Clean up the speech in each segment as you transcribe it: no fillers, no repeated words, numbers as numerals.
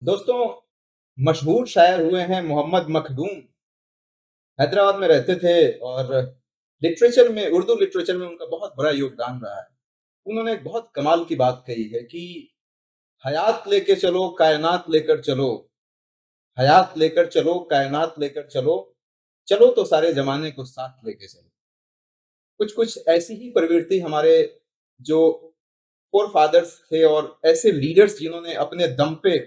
दोस्तों, मशहूर शायर हुए हैं मोहम्मद मखदूम। हैदराबाद में रहते थे और लिटरेचर में, उर्दू लिटरेचर में उनका बहुत बड़ा योगदान रहा है। उन्होंने एक बहुत कमाल की बात कही है कि हयात लेके चलो, कायनात लेकर चलो, हयात लेकर चलो, कायनात लेकर चलो, चलो तो सारे जमाने को साथ लेके चलो। कुछ कुछ ऐसी ही प्रवृत्ति हमारे जो फोर फादर्स थे और ऐसे लीडर्स जिन्होंने अपने दम पे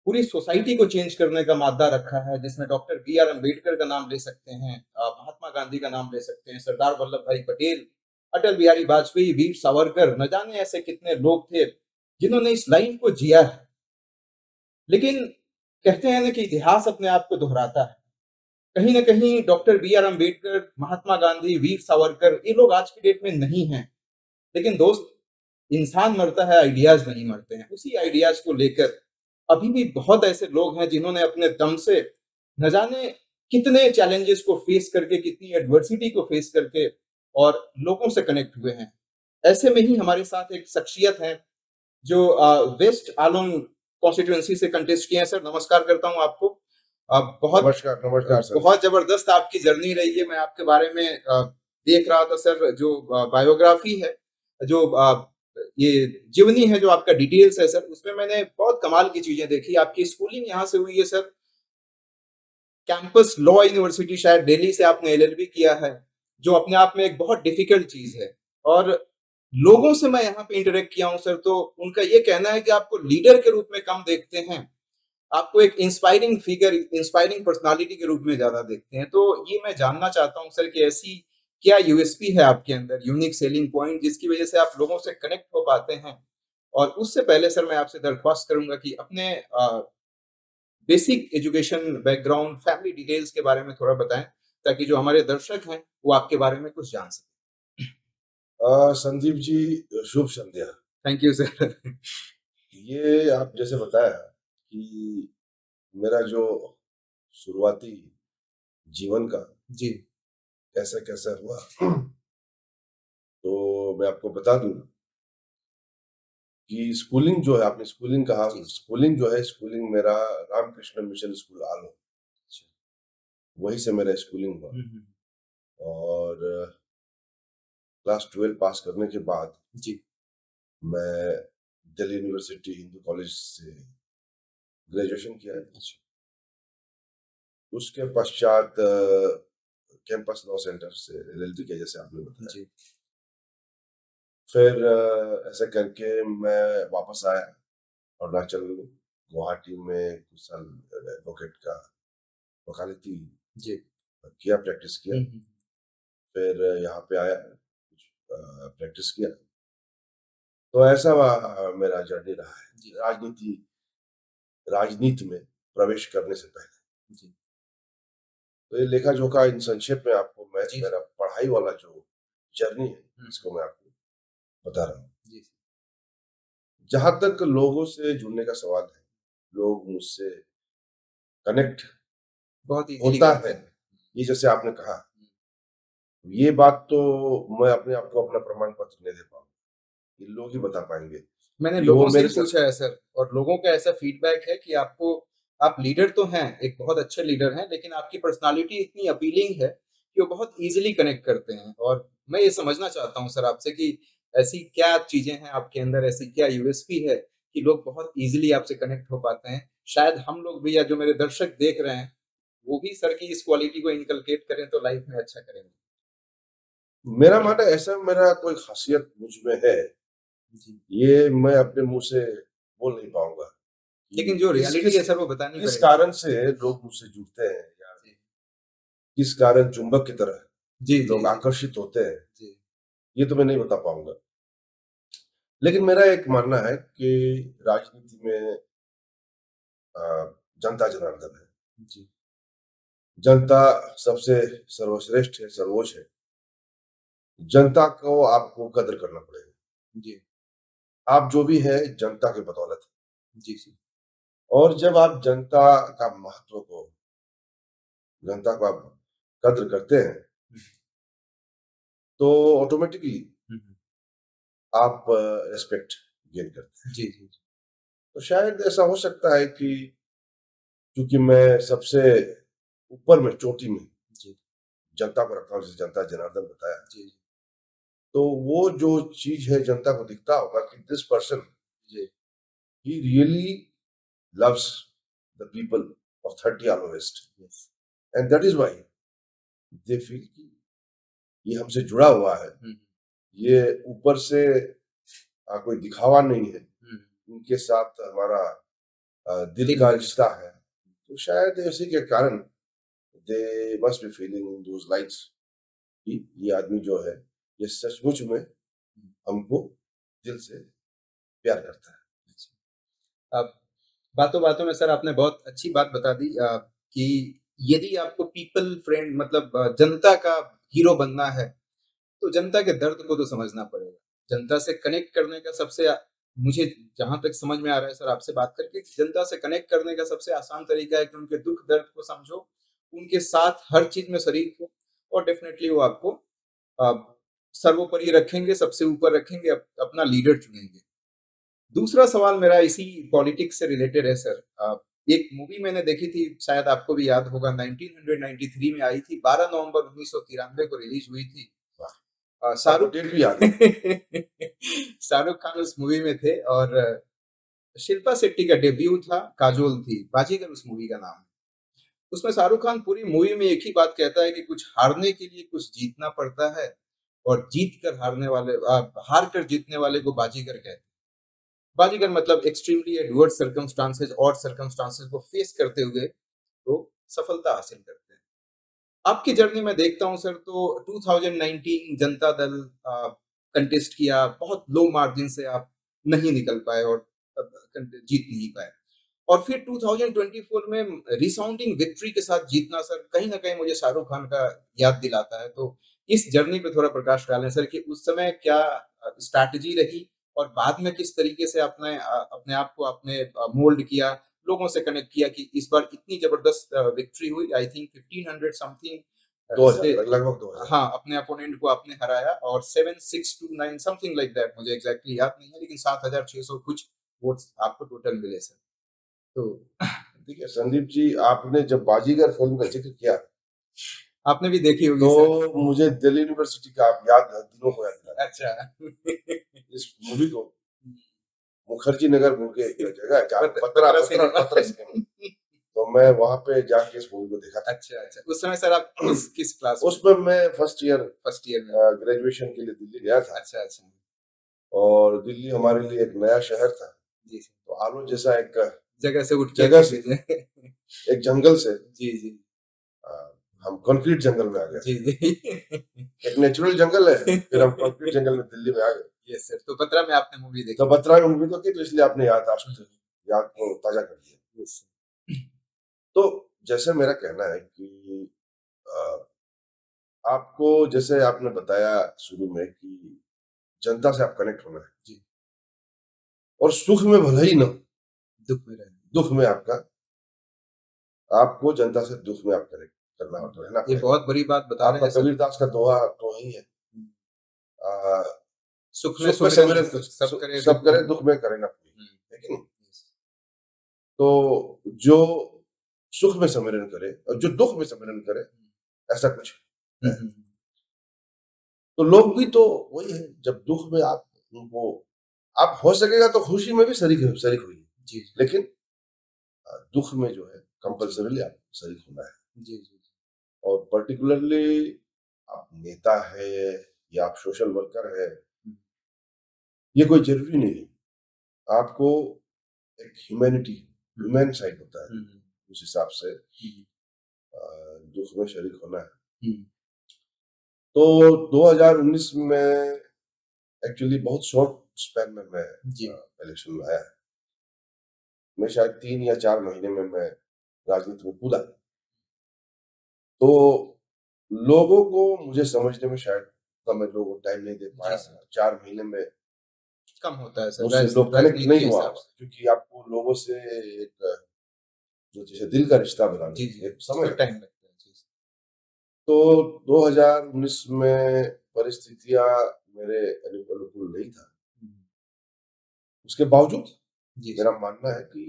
पूरी सोसाइटी को चेंज करने का मादा रखा है, जिसमें डॉक्टर बी आर अम्बेडकर का नाम ले सकते हैं, महात्मा गांधी का नाम ले सकते हैं, सरदार वल्लभ भाई पटेल, अटल बिहारी वाजपेयी, वीर सावरकर, न जाने ऐसे कितने लोग थे जिन्होंने इस लाइन को जिया है। लेकिन कहते हैं ना कि इतिहास अपने आप को दोहराता है। कहीं ना कहीं doctor B are Ambedkar, Mahatma Gandhi, Veer Savarkar, ये लोग आज की डेट में नहीं है। लेकिन दोस्त, इंसान मरता है, आइडियाज नहीं मरते हैं। उसी आइडियाज को लेकर अभी भी बहुत ऐसे लोग हैं जिन्होंने अपने दम से न जाने कितने चैलेंजेस को फेस करके, कितनी एडवर्सिटी को फेस करके और लोगों से कनेक्ट हुए हैं। ऐसे में ही हमारे साथ एक शख्सियत है जो वेस्ट आलोन कॉन्स्टिट्यूएंसी से कंटेस्ट किए हैं। सर, नमस्कार करता हूं आपको। बहुत नमस्कार नमस्कार सर जी। बहुत जबरदस्त आपकी जर्नी रही है। मैं आपके बारे में देख रहा था सर, जो बायोग्राफी है, जो ये जीवनी है, जो आपका डिटेल्स है सर, उसमें मैंने बहुत कमाल की चीजें देखी। आपकी स्कूलिंग यहाँ से हुई है सर, कैंपस लॉ यूनिवर्सिटी, शायद दिल्ली से आपने एलएलबी किया है, जो अपने आप में एक बहुत डिफिकल्ट चीज है। और लोगों से मैं यहाँ पे इंटरेक्ट किया हूँ सर, तो उनका ये कहना है कि आपको लीडर के रूप में कम देखते हैं, आपको एक इंस्पायरिंग फिगर, इंस्पायरिंग पर्सनालिटी के रूप में ज्यादा देखते हैं। तो ये मैं जानना चाहता हूँ सर कि ऐसी क्या यूएसपी है आपके अंदर, यूनिक सेलिंग पॉइंट, जिसकी वजह से आप लोगों से कनेक्ट हो पाते हैं। और उससे पहले सर मैं आपसे दरख्वास्त करूंगा कि अपने basic education background, family details के बारे में थोड़ा बताएं, ताकि जो हमारे दर्शक हैं वो आपके बारे में कुछ जान सकें। संदीप जी, शुभ संध्या। Thank you sir. ये आप जैसे बताया कि मेरा जो शुरुआती जीवन का जी कैसा कैसा हुआ, तो मैं आपको बता दूं कि स्कूलिंग जो है, आपने स्कूलिंग कहा, जी। स्कूलिंग जो है, स्कूलिंग मेरा रामकृष्ण मिशन स्कूल आलो, अच्छा। वहीं से मेरा स्कूलिंग हुआ। हम्म। और क्लास 12 पास करने के बाद जी। मैं दिल्ली यूनिवर्सिटी हिंदू कॉलेज से ग्रेजुएशन किया। अच्छा। उसके पश्चात कैंपस लॉ सेंटर से एलएलबी किया, जैसे आपने बताया। जी। फिर ऐसे करके मैं वापस आया अरुणाचल, गुवाहाटी में कुछ साल एडवोकेट का वकालती जी। किया, प्रैक्टिस किया। हम्म। फिर यहाँ पे आया, कुछ प्रैक्टिस किया। तो ऐसा मेरा जर्नी रहा जी। है राजनीति में प्रवेश करने से पहले। जी। तो ये लेखा जोखा इन संक्षेप में आपको मैं जी। मेरा पढ़ाई वाला जो जर्नी है, हम्म। इसको मैं आपको बता रहा हूँ। जी। जहां तक लोगों से जुड़ने का सवाल है, लोग मुझसे कनेक्ट बहुत इजीली होता करते है, हैं। ये जैसे आपने कहा, ये बात तो मैं अपने आप को अपना प्रमाण पत्र नहीं दे पाऊंगा, ये लोग ही बता पाएंगे मैंने कि वो लोगों से मेरे ही साथ। पूछा है सर, और लोगों का ऐसा फीडबैक है कि आपको, आप लीडर तो हैं, एक बहुत अच्छे लीडर हैं, लेकिन आपकी पर्सनालिटी इतनी अपीलिंग है कि वो बहुत इजीली कनेक्ट करते हैं। और मैं ये समझना चाहता हूँ सर आपसे कि ऐसी क्या चीजें हैं आपके अंदर, ऐसी क्या यूएसपी है कि लोग बहुत इजीली आपसे कनेक्ट हो पाते हैं। शायद हम लोग भी, या जो मेरे दर्शक देख रहे हैं, वो भी सर की इस क्वालिटी को इनकलकेट करें तो लाइफ में अच्छा करेंगे। मेरा मानना ऐसा, मेरा कोई खासियत मुझ में है, जी। ये मैं अपने मुंह से बोल नहीं पाऊंगा लेकिन कि जो किस रियलिटी किस है सर वो बतानी किस पड़ेगी। कारण से लोग मुझसे जुड़ते हैं, या जी। किस कारण चुंबक की तरह जी। जी। लोग जी। आकर्षित होते हैं, जी। ये तो मैं नहीं बता पाऊंगा। लेकिन मेरा एक मानना है कि राजनीति में अ, जनता जनार्दन है। जी। जनता सबसे सर्वश्रेष्ठ है, सर्वोच्च है। जनता को आपको कदर करना पड़ेगा। जी। आप जो भी है, जनता के बदौलत है। जी। जी। और जब आप जनता का महत्व को, जनता को आप कद्र करते हैं, तो ऑटोमेटिकली हुँ, हुँ। आप रिस्पेक्ट गेन करते हैं। जी, जी, जी। तो शायद ऐसा हो सकता है कि क्योंकि मैं सबसे ऊपर में, चोटी में जी, जनता को रखा हूँ, जैसे जनता जनार्दन बताया, जी, तो वो जो चीज है जनता को दिखता होगा कि this person ji, he really loves the people of 30 Alo West, yes, and that is why they feel कि ये हमसे जुड़ा हुआ है, हुँ, ये ऊपर से कोई दिखावा नहीं है, हुँ, उनके साथ हमारा दिल दिल का का रिश्ता है। तो शायद इसी के कारण they must be feeling in those lights कि ये आदमी जो है ये सचमुच में हुँ, हमको दिल से प्यार करता है। अच्छा। अब बातों-बातों में सर आपने बहुत अच्छी बात बता दी कि यदि आपको पीपल फ्रेंड मतलब जनता का हीरो बनना है, तो जनता के दर्द को तो समझना पड़ेगा। जनता से कनेक्ट करने का सबसे मुझे जहाँ तक समझ में आ रहा है सर आपसे बात करके, जनता से कनेक्ट करने का सबसे आसान तरीका है कि उनके दुःख-दर्द को समझो, उनके साथ हर चीज़ में शरीक हो और डेफ़िनेटली वो आपको अ, सर्वोपरि रखेंगे, सबसे ऊपर रखेंगे, अपना लीडर चुनेंगे। दूसरा सवाल मेरा इसी पॉलिटिक्स से रिलेटेड है सर। एक मूवी मैंने देखी थी, शायद आपको भी याद होगा 1993 में आई थी, 12 नवंबर 1993 को रिलीज़ हुई थी। वाह! आपको शाहरुख डेट भी याद है। शाहरुख खान उस मूवी में थे और शिल्पा शेट्टी का डेब्यू था, काजोल थी, बाजीगर उस मूवी का नाम है। उसमें शाहरुख खान पूरी मूवी में एक ही बात कहता है कि कुछ हारने के लिए कुछ जीतना पड़ता है और जीत कर हार कर जीतने वाले को बाजीगर कहते हैं। बाजीगर मतलब एक्सट्रीमली एडवर्स सर्कमस्टांसेस और सर्कमस्टांसेस को फेस करते हुए वो सफलता हासिल करते हैं। आपकी जर्नी में देखता हूँ सर तो 2019 जनता दल कंटेस्ट किया, बहुत लो मार्जिन से आप नहीं निकल पाए और जीत नहीं पाए। और फिर 2024 में रिसाउंडिंग विक्ट्री के साथ जीतना सर कहीं न कहीं मुझे शाहरुख खान का याद दिलाता है। तो इस जर्नी पे थोड़ा प्रकाश डालें सर कि उस समय क्या स्ट्रैटेजी रही और बाद में किस तरीके से अपने आप को आपने मोल्ड किया, लोगों से कनेक्ट किया कि इस बार इतनी ज़बरदस्त विक्ट्री हुई आई थिंक 1500 समथिंग 2000 से लगभग 2000। हाँ, अपने अपोनेंट को आपने हराया और 7629 समथिंग लाइक दैट मुझे एग्ज़ैक्टली याद नहीं है लेकिन 7600 कुछ वोट्स आपको टोटल मिले सर। तो देखिए संदीप जी, आपने जब बाजीगर फ़िल्म का ज़िक्र किया, आपने भी देखी होगी तो सर। मुझे दिल्ली यूनिवर्सिटी का आप याद दिनों को याद दिलाया। अच्छा। इस मूवी को मुखर्जी नगर बोल के एक जगह है, जहाँ पतरा पतरा पतरा सिनेमा। पतरा सिनेमा। तो मैं वहाँ पे जाके इस मूवी को देखा था। अच्छा, अच्छा। उस समय सर आप किस किस क्लास में? उसमें मैं फर्स्ट ईयर फर्स्ट ईयर में। ग्रेजुएशन के लिए दिल्ली गया था, अच्छा, अच्छा। और दिल्ली हमारे लिए एक नया शहर था। जी, सर। तो आलो जैसा एक जगह से उठ के जगह से, जी, एक जंगल से जी। अ, हम कंक्रीट जंगल में आ गए। जी, जी। एक नेचुरल जंगल है, फिर हम कंक्रीट जंगल में दिल्ली में आ गए। Yes sir. तो पतरा में आपने मूवी तो देखी। बतरा में मूवी तो की, तो इसलिए आपने याद को ताज़ा कर दिया। यस तो जैसे मेरा कहना है कि अ, आपको, जैसे आपने बताया शुरू में कि जनता से आप कनेक्ट होना है, जी, और सुख में भले ही ना, दुःख में रहना। दुख में आपको जनता से दुख में आप कनेक्ट करना और रहना ये पड़ेगा। बहुत बड़ी बात बता रहे आपका हैं सर। कबीरदास का दोहा तो यही है, हुँ। अ, सुख में सुख में सुमिरन सिमरन सब करे सब दुःख में। करे, दुख में करे ना कोई, हुँ। है कि नहीं? यस। तो जो सुख में सिमरन करे और जो दुख में सिमरन करे, ऐसा कुछ हुँ, है। हुँ, हुँ। तो लोग भी तो वही है, जब दुख में आप उनको, आप हो सकेगा तो खुशी में भी शरीक होइए, जी, जी। लेकिन दुख में जो है जी। कंपल्सरीली आप शरीक होना है। जी, जी। और पर्टिकुलरली आप नेता है या आप सोशल वर्कर है, हुँ, ये कोई जरूरी नहीं है। आपको एक हुँ, ह्यूमैन साइड होता है, हुँ, हुँ, उस हिसाब से हुँ, दुख में शरीक होना है। हुँ। तो 2019 में एक्चुअली बहुत शॉर्ट स्पैन में मैं जी। इलेक्शन में आया। मैं शायद 3 या 4 महीने में मैं राजनीति में कूदा। तो लोगों को मुझे समझने में शायद उतना मैं लोगों को टाइम नहीं दे जी, पाया। सर। 4 महीने में कम होता है सर मुझसे लोग कनेक्ट राजनीति नहीं के हुआ हिसाब होगा, से। क्योंकि आपको लोगों से एक जो जैसे दिल का रिश्ता बनाने जी, के जी। लिए समय उसमें लगता टाइम है। लगता है। जी, तो 2019 में परिस्थितियां मेरे अनुकूल नहीं था। हुँ, उसके बावजूद जी मेरा सर। मानना है कि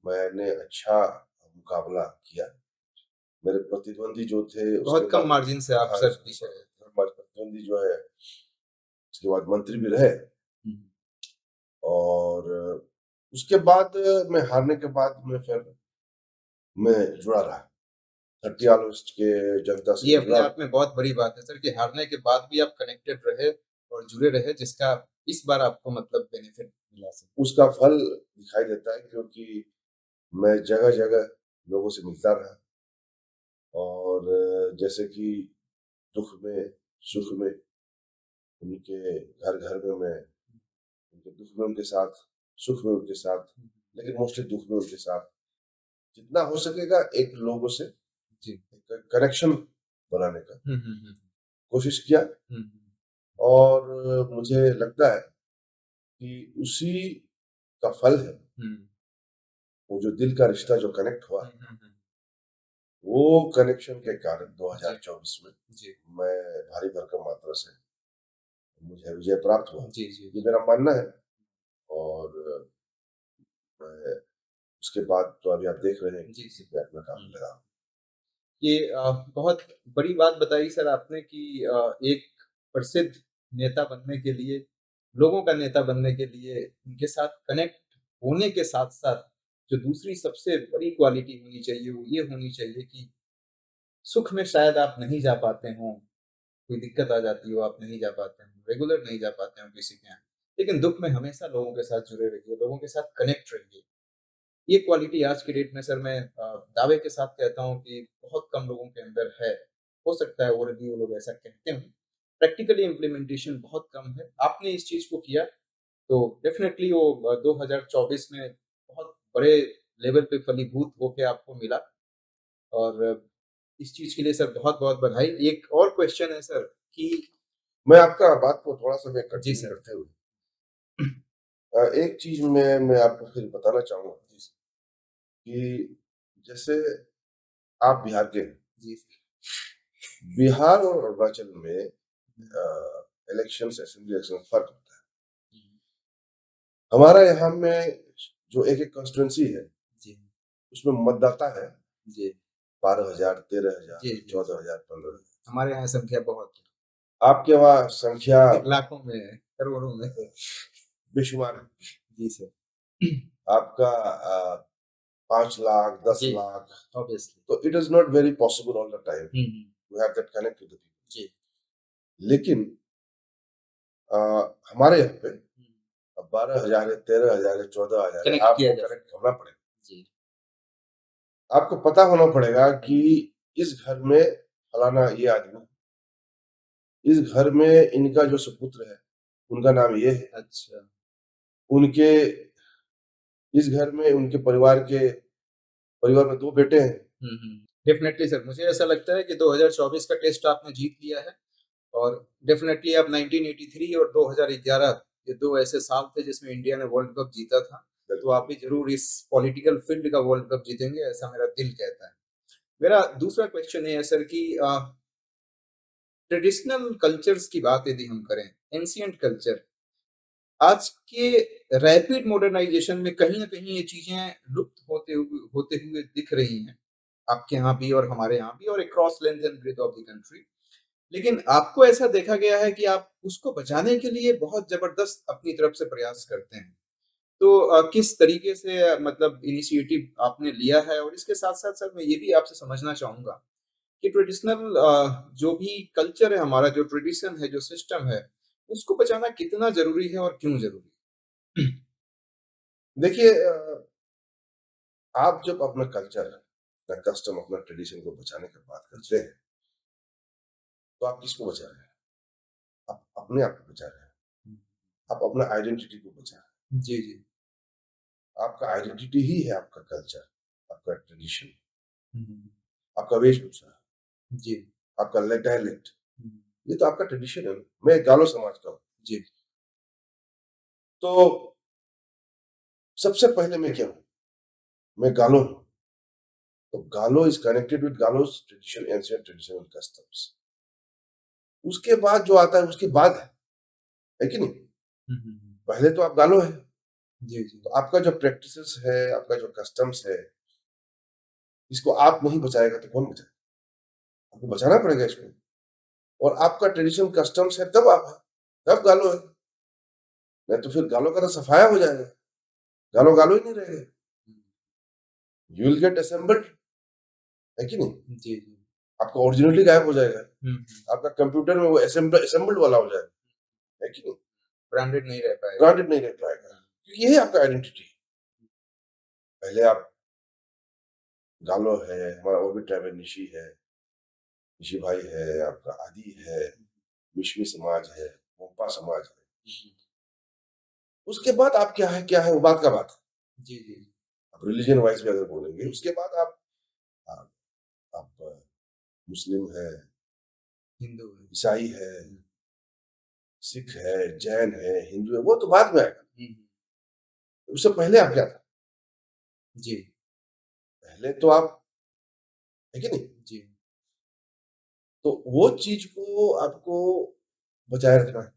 मैंने अच्छा मुकाबला किया। मेरे प्रतिद्वंदी जो थे उसके बहुत कम बाद, मार्जिन से आप हाँ, सर पीछे रहे। हमारे प्रतिद्वंदी जो है उसके बाद मंत्री भी रहे, हुँ, और उसके बाद मैं हारने के बाद मैं जुड़ा रहा। 30 जी। ऑगस्ट के जनता से ये अपने जुड़ा। आप में बहुत बड़ी बात है सर कि हारने के बाद भी आप कनेक्टेड रहे और जुड़े रहे, जिसका इस बार आपको मतलब बेनिफिट मिला सर। उसका फल दिखाई देता है, क्योंकि मैं जगह-जगह लोगों से मिलता रहा, और जैसे कि दुःख में, सुख में, उनके घर-घर में मैं, उनके दुःख में उनके साथ, सुख में उनके साथ, लेकिन मोस्टली दुःख में उनके साथ। जितना हो सकेगा एक लोगों से जी। एक कनेक्शन बनाने का हुँ, हुँ, हुँ। कोशिश किया, हुँ, हुँ। और मुझे लगता है कि उसी का फल है। हुँ। वो जो दिल का रिश्ता जो कनेक्ट हुआ, हुँ, हुँ, हुँ। वो कनेक्शन के कारण जी, 2024 में जी। मैं भारी भरकम मात्रा से मुझे विजय प्राप्त हुआ। जी, जी, ये जी। मेरा मानना है, और मैं उसके बाद तो अभी आप देख रहे हैं जी, कि जी। बैक में काफ़ी हुँ। लगा। ये बहुत बड़ी बात बताई सर आपने कि एक प्रसिद्ध नेता बनने के लिए, लोगों का नेता बनने के लिए, उनके साथ कनेक्ट होने के साथ-साथ जो दूसरी सबसे बड़ी क्वालिटी होनी चाहिए, वो ये होनी चाहिए कि सुख में शायद आप नहीं जा पाते हों, कोई दिक्कत आ जाती हो, आप नहीं जा पाते हों, रेगुलर नहीं जा पाते हों किसी के यहाँ, लेकिन दुःख में हमेशा लोगों के साथ जुड़े रहिए, लोगों के साथ कनेक्ट रहिए। ये क्वालिटी आज की डेट में सर मैं दावे के साथ कहता हूँ कि बहुत कम लोगों के अंदर है। हो सकता है ओरली वो लोग ऐसा कहते हों। प्रैक्टिकली इम्प्लीमेंटेशन बहुत कम है। आपने इस चीज़ को किया, तो डेफ़िनेटली वो 2024 में बहुत बड़े लेवल पे फलीभूत होके आपको मिला और इस चीज़ के लिए सर बहुत-बहुत बधाई। एक और क्वेश्चन है सर कि मैं आपका बात को थोड़ा-सा मैं जी कंटिन्यू सर। करते हुए एक चीज़ मैं आपको फिर बताना चाहूँगा जी सर। कि जैसे आप बिहार के हैं। जी सर। बिहार और अरुणाचल में हुँ, इलेक्शंस, असेंबली इलेक्शन फ़र्क होता है। हुँ। हमारा यहाँ में जो एक-एक कॉन्स्टिट्यूएंसी है, जी, उसमें मतदाता है जी। 12,000, 13,000, जी, जी, जी। 14,000, 15,000। हमारे यहाँ संख्या बहुत है। आपके वहाँ संख्या लाखों में है, करोड़ों में है। बेशुमार है। जी सर। आपका 5 लाख, 10 जी, लाख, ऑब्वियसली। तो it is not very possible all the time hmm, hmm. To have that connect with the people. जी। लेकिन अ, हमारे यहाँ पे हुँ। अब 12,000 है, 13,000 है, 14,000 है, कनेक्ट किया आपको जा कनेक्ट सकता करना पड़ेगा। है। जी। आपको पता होना पड़ेगा कि इस घर में फलाना ये आदमी, इस घर में इनका जो सुपुत्र है, उनका नाम ये है। अच्छा। उनके इस घर में उनके परिवार में 2 बेटे हैं। हुँ, हुँ। डेफ़िनेटली सर, मुझे ऐसा लगता है कि 2024 का टेस्ट आपने जीत लिया है और डेफ़िनेटली आप 1983 और 2011 ये 2 ऐसे साल थे जिसमें इंडिया ने वर्ल्ड कप जीता था, तो बिल्कुल। आप भी ज़रूर इस पॉलिटिकल फ़ील्ड का वर्ल्ड कप जीतेंगे, ऐसा मेरा दिल कहता है। मेरा दूसरा क्वेश्चन ये है सर कि ट्रेडिशनल कल्चर्स की बात यदि हम करें, एंशिएंट कल्चर, आज के रैपिड मॉडर्नाइज़ेशन में कहीं न कहीं ये चीज़ें लुप्त होते हुए दिख रही हैं। आपके यहाँ भी और हमारे यहाँ भी और across length and breadth of the country. लेकिन आपको ऐसा देखा गया है कि आप उसको बचाने के लिए बहुत ज़बरदस्त अपनी तरफ से प्रयास करते हैं। तो किस तरीके से मतलब इनिशिएटिव आपने लिया है? और इसके साथ-साथ सर मैं ये भी आपसे समझना चाहूँगा कि ट्रेडिशनल जो भी कल्चर है हमारा, जो ट्रेडिशन है, जो सिस्टम है, उसको बचाना कितना ज़रूरी है और क्यों ज़रूरी है? देखिए, आप जब अपना कल्चर, अपना कस्टम, अपना ट्रेडिशन को बचाने की बात करते जी। हैं, तो आप किसको बचा रहे हैं? आप अपने आप को बचा रहे हैं। हुँ। आप अपना आइडेंटिटी को बचा रहे हैं। जी, जी। आपका आइडेंटिटी ही है आपका कल्चर, आपका ट्रेडिशन, हुँ। आपका वेशभूषा, जी। आपका डायलेक्ट, हुँ। ये तो आपका ट्रेडिशन है। मैं गालो समाज का हूँ। जी। तो सबसे पहले मैं क्या हूँ? मैं गालो हूँ। तो Galo is connected with Galos tradition, ancient tradition and customs. उसके बाद जो आता है उसके बाद है कि नहीं? हुँ, हुँ, हुँ। पहले तो आप गालो हैं। जी, जी। तो आपका जो प्रैक्टिसेस है, आपका जो कस्टम्स है, इसको आप नहीं बचाएगा तो कौन बचाएगा? आपको बचाना पड़ेगा इसको। और आपका ट्रेडिशन कस्टम्स है तब गालो है, नहीं तो फिर गालो का तो सफाया हो जाएगा, गालो गालो ही नहीं रहेगा, यू विल गेट असेंबल्ड, है कि नहीं? जी, जी। आपका ओरिजिनलिटी गायब हो जाएगा, हुँ, आपका कंप्यूटर में वो असेंबल्ड वाला हो जाएगा, है कि नहीं? ब्रांडेड नहीं रह पाएगा। ब्रांडेड नहीं रह पाएगा, क्योंकि यही आपका आइडेंटिटी है। पहले आप गालो है, हमारा और भी ट्राइब है, निशी भाई है, आपका आदि है, मिश्मी समाज है, मोपा समाज है। उसके बाद आप क्या है वो बात का बात है। जी, जी। आप रिलीजन वाइज भी अगर बोलेंगे, उसके बाद आप, आप मुस्लिम है, हिंदू है। ईसाई है, सिख है, जैन है, हिंदू है, वो तो बाद में आएगा। उससे पहले आप क्या था? जी। पहले तो आप, है कि नहीं? जी। तो वो चीज को आपको बचाए रखना है।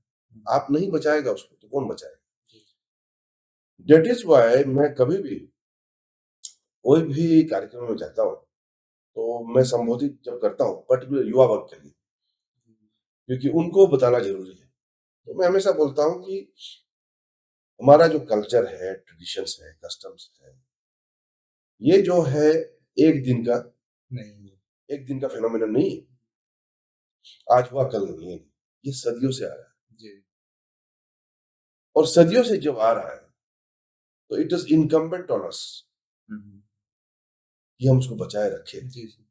आप नहीं बचाएगा उसको तो कौन बचाएगा? दैट इज वाई मैं कभी भी कोई भी कार्यक्रम में जाता हूँ तो मैं संबोधित जब करता हूँ पर्टिकुलर युवा वर्ग के लिए, क्योंकि उनको बताना जरूरी है, तो मैं हमेशा बोलता हूँ कि हमारा जो कल्चर है, ट्रेडिशंस है, कस्टम्स है, ये जो है एक दिन का नहीं। एक दिन का फिनोमिनन नहीं है, आज हुआ कल नहीं है, ये सदियों से आ रहा है। जी। और सदियों से जब आ रहा है तो it is incumbent on us कि हम उसको बचाए रखें, जी, जी।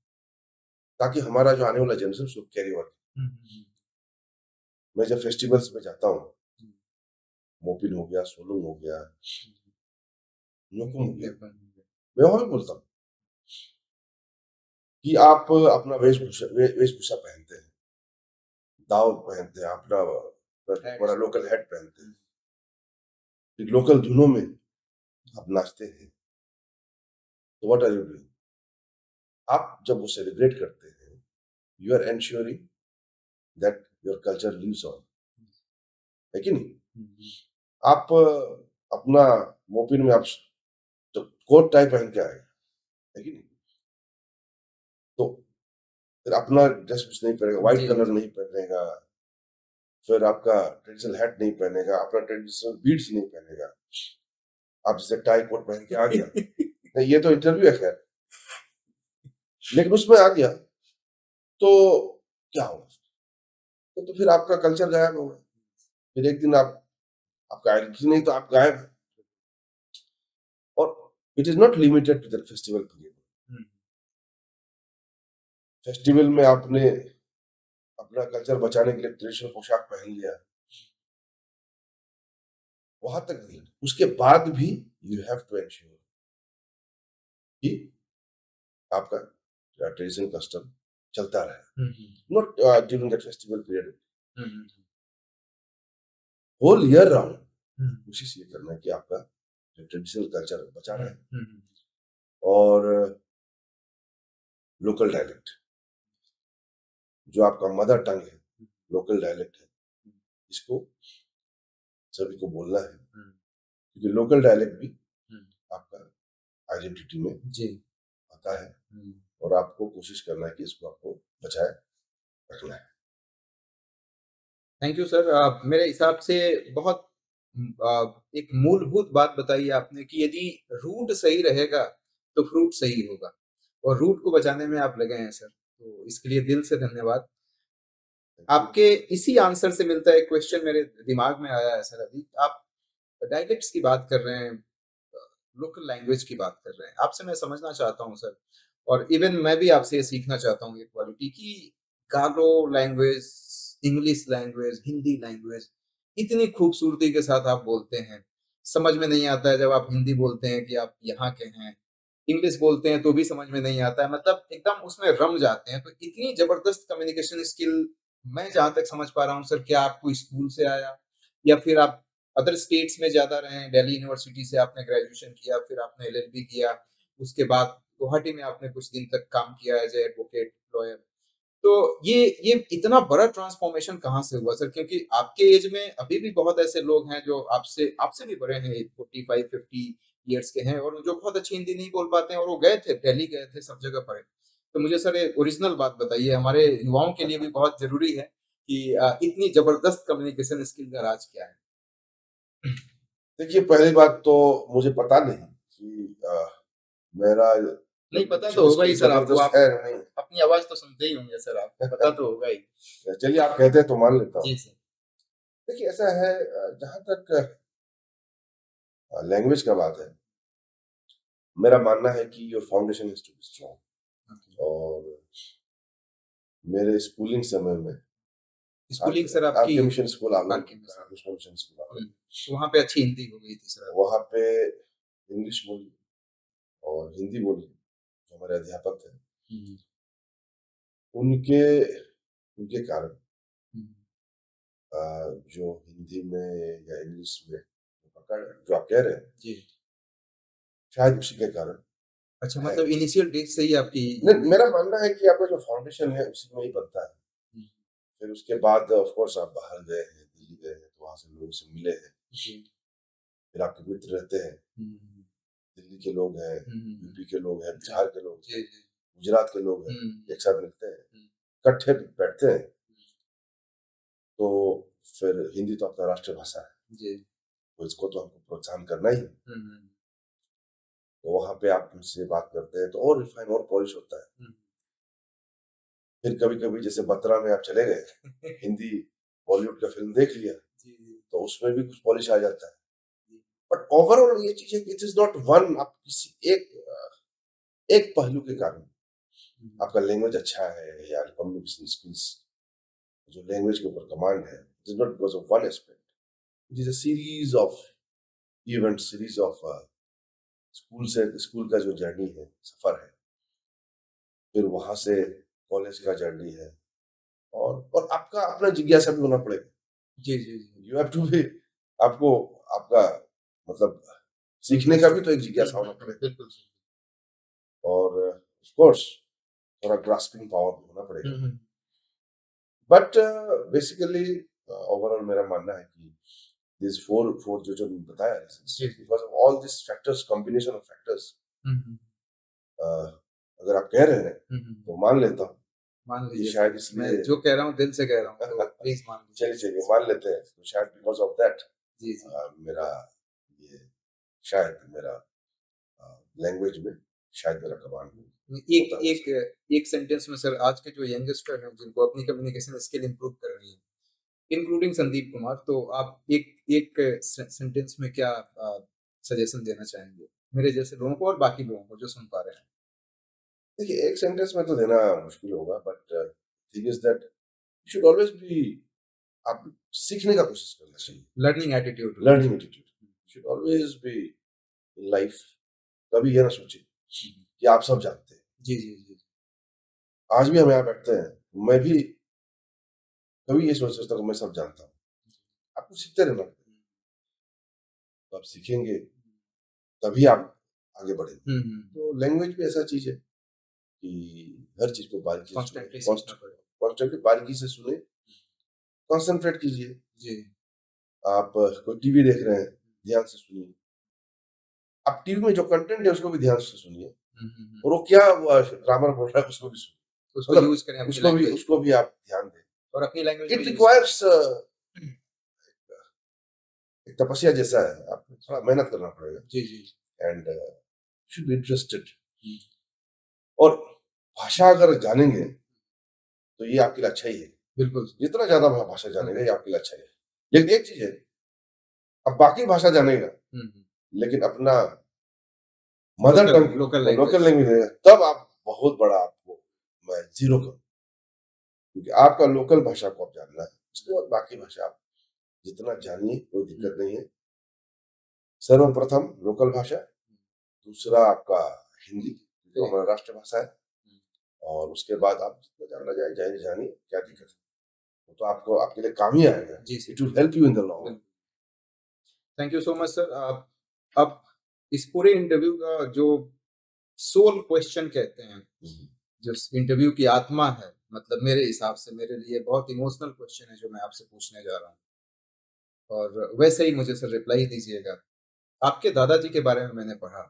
ताकि हमारा जो आने वाला जनरेशन उसको कैरी ओवर। मैं जब फेस्टिवल्स में जाता हूँ, मोपिन हो गया, सोलंग हो गया, न्योकुम हो गया, मैं वहां भी बोलता हूँ कि आप अपना वेशभूषा पहनते हैं, दाव पहनते हैं, अपना हमारा लोकल हेड पहनते हैं, लोकल धुनों में आप नाचते हैं, तो व्हाट आर यू डूइंग? आप जब वो सेलिब्रेट करते हैं, you are ensuring that your culture lives on, है कि नहीं? आप अपना मोपिन में आप जब कोट टाई पहन के आए, है कि नहीं, तो फिर अपना ड्रेस कुछ नहीं पहनेगा, व्हाइट कलर नहीं पहनेगा, फिर आपका ट्रेडिशनल हैट नहीं पहनेगा, अपना ट्रेडिशनल बीड्स नहीं पहनेगा, आप जैसे टाई कोट पहन के आ गया नहीं, ये तो इंटरव्यू है खैर, लेकिन उसमें आ गया तो क्या होगा? तो फिर आपका कल्चर गायब होगा, फिर एक दिन आपका आइडेंटिटी नहीं तो आप गायब है। और it is not limited to the festival period. Festival में आपने अपना कल्चर बचाने के लिए ट्रेडिशनल पोशाक पहन लिया, वहां तक नहीं, उसके बाद भी यू हैव टू एंश्योर कि आपका ट्रेडिशनल कस्टम चलता रहे, not during that festival period, whole year round कोशिश ये करना है कि आपका ट्रेडिशनल कल्चर बचा रहे। और लोकल डायलेक्ट, जो आपका मदर टंग है, लोकल डायलेक्ट है, इसको सभी को बोलना है, क्योंकि लोकल डायलेक्ट भी आपका आइडेंटिटी में जी आता है, और आपको कोशिश करना है कि इसको आपको बचाए रखना है। Thank you sir. मेरे हिसाब से बहुत एक मूलभूत बात बताई आपने कि यदि रूट सही रहेगा तो फ्रूट सही होगा, और रूट को बचाने में आप लगे हैं सर, तो इसके लिए दिल से धन्यवाद। आपके इसी आंसर से मिलता है एक क्वेश्चन मेरे दिमाग में आया है सर। अभी आप डायलेक्ट्स की बात कर रहे हैं, लोकल लैंग्वेज की बात कर रहे हैं, आपसे मैं समझना चाहता हूँ सर, और इवन मैं भी आपसे ये सीखना चाहता हूँ ये क्वालिटी कि Garo language, English language, Hindi language इतनी खूबसूरती के साथ आप बोलते हैं, समझ में नहीं आता है जब आप हिंदी बोलते हैं कि आप यहाँ के हैं, इंग्लिश बोलते हैं तो भी समझ में नहीं आता है, मतलब एकदम उसमें रम जाते हैं। तो इतनी जबरदस्त कम्युनिकेशन स्किल, मैं जहां तक समझ पा रहा हूँ सर, क्या आपको स्कूल से आया या फिर आप अदर स्टेट्स में ज्यादा रहे हैं? दिल्ली यूनिवर्सिटी से आपने ग्रेजुएशन किया, फिर आपने एलएलबी किया, उसके बाद गुवाहाटी में आपने कुछ दिन तक काम किया एज ए एडवोकेट लॉयर, तो ये इतना बड़ा ट्रांसफॉर्मेशन कहाँ से हुआ सर? क्योंकि आपके एज में अभी भी बहुत ऐसे लोग हैं जो आपसे आपसे भी बड़े हैं, 45-50 इयर्स के हैं और जो बहुत अच्छी हिंदी नहीं बोल पाते हैं और वो गए थे, दिल्ली गए थे, सब जगह पढ़े। तो मुझे सर एक ओरिजिनल बात बताइए, हमारे युवाओं के लिए भी बहुत ज़रूरी है कि इतनी ज़बरदस्त कम्युनिकेशन स्किल का राज क्या है? देखिए, पहली बात तो मुझे पता नहीं कि मेरा नहीं पता तो कम्युनिकेशन होगा ही स्किल सर आपको, ज़बरदस्त आप है या नहीं। अपनी आवाज़ तो सुनते ही होंगे सर आप, पता तो होगा ही। चलिए, आप कहते हैं तो मान लेता हूँ। जी सर। देखिए, ऐसा है जहाँ तक लैंग्वेज का बात है, मेरा मानना है कि your foundation has to be strong. और मेरे स्कूलिंग समय में स्कूलिंग सर आपकी RK mission school Agra, RK mission. Ramakrishna mission school Agra, तो वहाँ पे अच्छी हिंदी हो गई थी सर आपकी। वहाँ पे इंग्लिश बोली और हिंदी बोली, जो हमारे अध्यापक थे, हुँ, उनके उनके कारण हुँ। जो हिंदी में या इंग्लिश में पकड़ जो आप कह रहे हैं, जी। शायद उसी के कारण अच्छा, है। मतलब इनिशियल डेज से ही आपकी नहीं, मेरा मानना है कि आपका जो फाउंडेशन है उसी में ही बनता है। हुँ, फिर उसके बाद ऑफ कोर्स आप बाहर गए हैं, दिल्ली गए हैं, तो वहाँ से लोगों से मिले हैं, जी। फिर आपके मित्र रहते हैं, हुँ, दिल्ली के लोग हैं, हुँ, हुँ। यूपी के लोग हैं, अच्छा। बिहार के लोग हैं, जी, जी। गुजरात के लोग हैं, हुँ, एक साथ मिलते हैं, हुँ, इकट्ठे बैठते हैं, तो फिर हिंदी तो अपना राष्ट्रीय भाषा है, जी। तो इसको तो हमको प्रोत्साहन करना ही है। हुँ, हुँ, तो वहाँ पे आप उनसे बात करते हैं तो और रिफाइन और पॉलिश होता है। हुँ। फिर कभी-कभी जैसे बत्रा में आप चले गए, हिंदी बॉलीवुड का फ़िल्म देख लिया, जी, जी, तो उसमें भी कुछ पॉलिश आ जाता है। जी। बट ओवरऑल ये चीज़ है कि इट इज़ नॉट वन, आप किसी एक पहलू के कारण हुँ, आपका लैंग्वेज अच्छा है या कम्युनिकेशन स्किल्स, जो लैंग्वेज के ऊपर कमांड है, it is not because of one aspect. It is a series of events, series of school का जो जर्नी है, सफ़र है, फिर वहाँ से कॉलेज का जर्नी है, और आपका अपना जिज्ञासा भी होना पड़ेगा। जी, जी, जी। यू हैव टू बी, आपको आपका मतलब सीखने का भी तो एक हुँ, जिज्ञासा होना पड़ेगा, बिल्कुल सर। और ऑफ कोर्स थोड़ा ग्रास्पिंग पावर भी होना हुँ, पड़ेगा। हुँ। बट बेसिकली ओवरऑल मेरा मानना है कि दिस फोर फोर जो बताया जी, जी। Because of all this factors, combination of factors, hmm, hmm. अगर आप कह रहे हैं हुँ, हुँ। तो मान लेता हूँ मान कि लीजिए शायद सर, मैं इसलिए जो कह रहा हूँ दिल से कह रहा हूँ, तो प्लीज़ मान लीजिए। चलिए चलिए मान लेते हैं, तो शायद बिकॉज ऑफ दैट जी, जी। मेरा ये शायद मेरा लैंग्वेज में शायद मेरा कमांड एक होता है। एक एक सेंटेंस में सर, आज के जो यंगस्टर हैं जिनको अपनी कम्युनिकेशन स्किल इंप्रूव करनी है, इंक्लूडिंग संदीप कुमार, तो आप एक एक सेंटेंस में क्या सजेशन देना चाहेंगे मेरे जैसे लोगों को और बाकी लोगों को जो सुन पा रहे हैं? देखिए, एक सेंटेंस में तो देना मुश्किल होगा, but thing is that you should always be, आप सीखने का कोशिश करना चाहिए। Learning attitude. Learning attitude should always be in life. कभी ये ना सोचिए कि आप सब जानते हैं। जी, जी, जी। आज भी हम यहाँ बैठते हैं, मैं भी कभी ये सोच सोचता हूँ कि मैं सब जानता हूँ। आपको सीखते रहना पड़ेगा, तो आप सीखेंगे तभी आप आगे बढ़ेंगे। हुँ, हुँ। तो लैंग्वेज भी ऐसा चीज है कि हर चीज को बारीकी से सुने, कॉन्स्टेंटली सीखना पड़ेगा। कॉन्स्टेंटली बारीकी से सुने, कॉन्सेंट्रेट कीजिए। जी। आप कोई टीवी देख रहे हैं, ध्यान से सुनिए। आप टीवी में जो कंटेंट है उसको भी ध्यान से सुनिए, हुँ, हुँ, हुँ। और वो क्या ग्रामर बोल रहा है उसको भी सुनिए। उसको मतलब यूज़ करें अपनी लैंग्वेज में उसको भी आप ध्यान दें। और अपनी लैंग्वेज में इट यूज़ करें। रिक्वायर्स एक तपस्या जैसा है, आपको थोड़ा मेहनत करना पड़ेगा, जी, जी। And should be interested. Hmm, और भाषा अगर जानेंगे तो ये आपके लिए अच्छा ही है। बिल्कुल। जितना ज्यादा भाषा जानेगा ये आपके लिए अच्छा ही है। लेकिन एक चीज है, अब बाकी भाषा जानेगा हुँ, हुँ। लेकिन अपना mother tongue local local language. Language है, तब आप बहुत बड़ा, आपको मैं जीरो करूँ, क्योंकि आपका लोकल भाषा को आप जानना है, उसके बाद बाकी भाषा आप जितना जानिए कोई दिक्कत नहीं है। सर्वप्रथम लोकल भाषा, दूसरा आपका हिंदी जो हमारा राष्ट्रभाषा है, और उसके बाद आप जितना जानना जानिए, क्या दिक्कत है, तो आपको आपके लिए काम ही आएगा। जी sir. It will help you in the long run. Thank you so much sir. अब इस पूरे इंटरव्यू का जो सोल क्वेश्चन कहते हैं, जिस इंटरव्यू की आत्मा है, मतलब मेरे हिसाब से मेरे लिए बहुत इमोशनल क्वेश्चन है जो मैं आपसे पूछने जा रहा हूँ, और वैसे ही मुझे सर रिप्लाई दीजिएगा। आपके दादाजी के बारे में मैंने पढ़ा,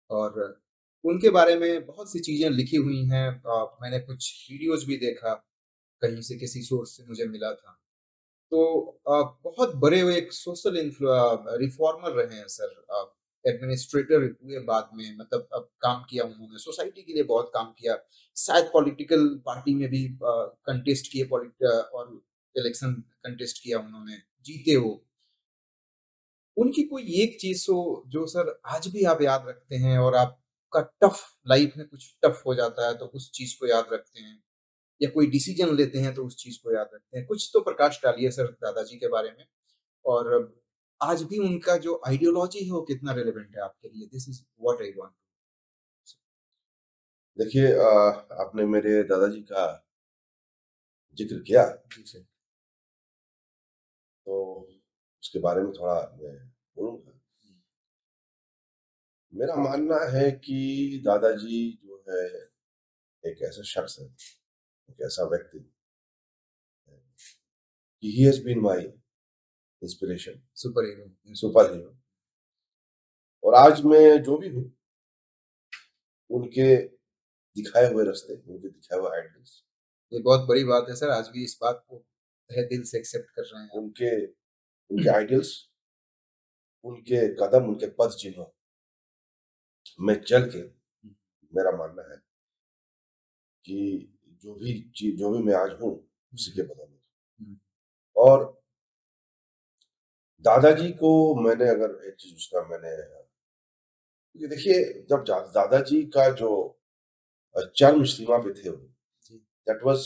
और उनके बारे में बहुत सी चीज़ें लिखी हुई हैं। मैंने कुछ वीडियोज़ भी देखा, कहीं से किसी सोर्स से मुझे मिला था। तो बहुत बड़े वो एक सोशल रिफॉर्मर रहे हैं सर। एडमिनिस्ट्रेटर हुए बाद में, मतलब अब काम किया उन्होंने, सोसाइटी के लिए बहुत काम किया। शायद पॉलिटिकल पार्टी में भी कंटेस्ट किए, और इलेक्शन कंटेस्ट किया उन्होंने, जीते वो। उनकी कोई एक चीज़ हो जो सर आज भी आप याद रखते हैं, और आपका टफ लाइफ में कुछ टफ हो जाता है तो उस चीज़ को याद रखते हैं, या कोई डिसीजन लेते हैं तो उस चीज़ को याद रखते हैं। कुछ तो प्रकाश डालिए सर दादाजी के बारे में, और आज भी उनका जो आइडियोलॉजी है वो कितना रिलेवेंट है आपके लिए? This is what I want. देखिए, आपने मेरे दादाजी का ज़िक्र किया, जी सर। तो उसके बारे में थोड़ा मैं बोलूँगा। मेरा मानना है कि दादाजी जो है एक ऐसा शख्स है, एक ऐसा व्यक्ति है कि he has been my inspiration, super hero. Super hero. और आज मैं जो भी हूँ, उनके दिखाए हुए रास्ते, उनके दिखाए हुए आइडियल्स, ये बहुत बड़ी बात है सर, आज भी इस बात को तहे दिल से एक्सेप्ट कर रहे हैं आप। उनके उनके आइडियल्स, उनके कदम, उनके पद चिन्हों में चल के मेरा मानना है कि जो भी मैं आज हूँ, उसी के बदौलत। हुँ, और दादाजी को मैंने अगर एक चीज़ उसका मैंने, क्योंकि देखिए, जब दादाजी का जो चरम सीमा पे थे वो, जी। दैट वाज़,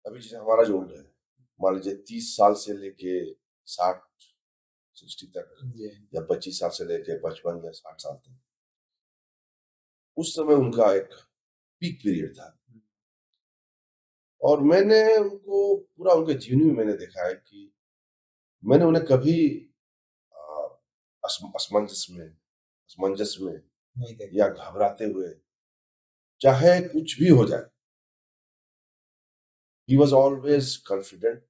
अभी जैसे हमारा जो उम्र है, मान लीजिए 30 साल से लेके 60, 60 तक, जी। या 25 साल से लेके 55 या 60 साल तक, उस समय उनका एक पीक पीरियड था। हुँ, और मैंने उनको पूरा उनके जीवन में मैंने देखा है कि मैंने उन्हें कभी अ, असमंजस में नहीं देखा। या घबराते हुए, चाहे कुछ भी हो जाए, he was always confident,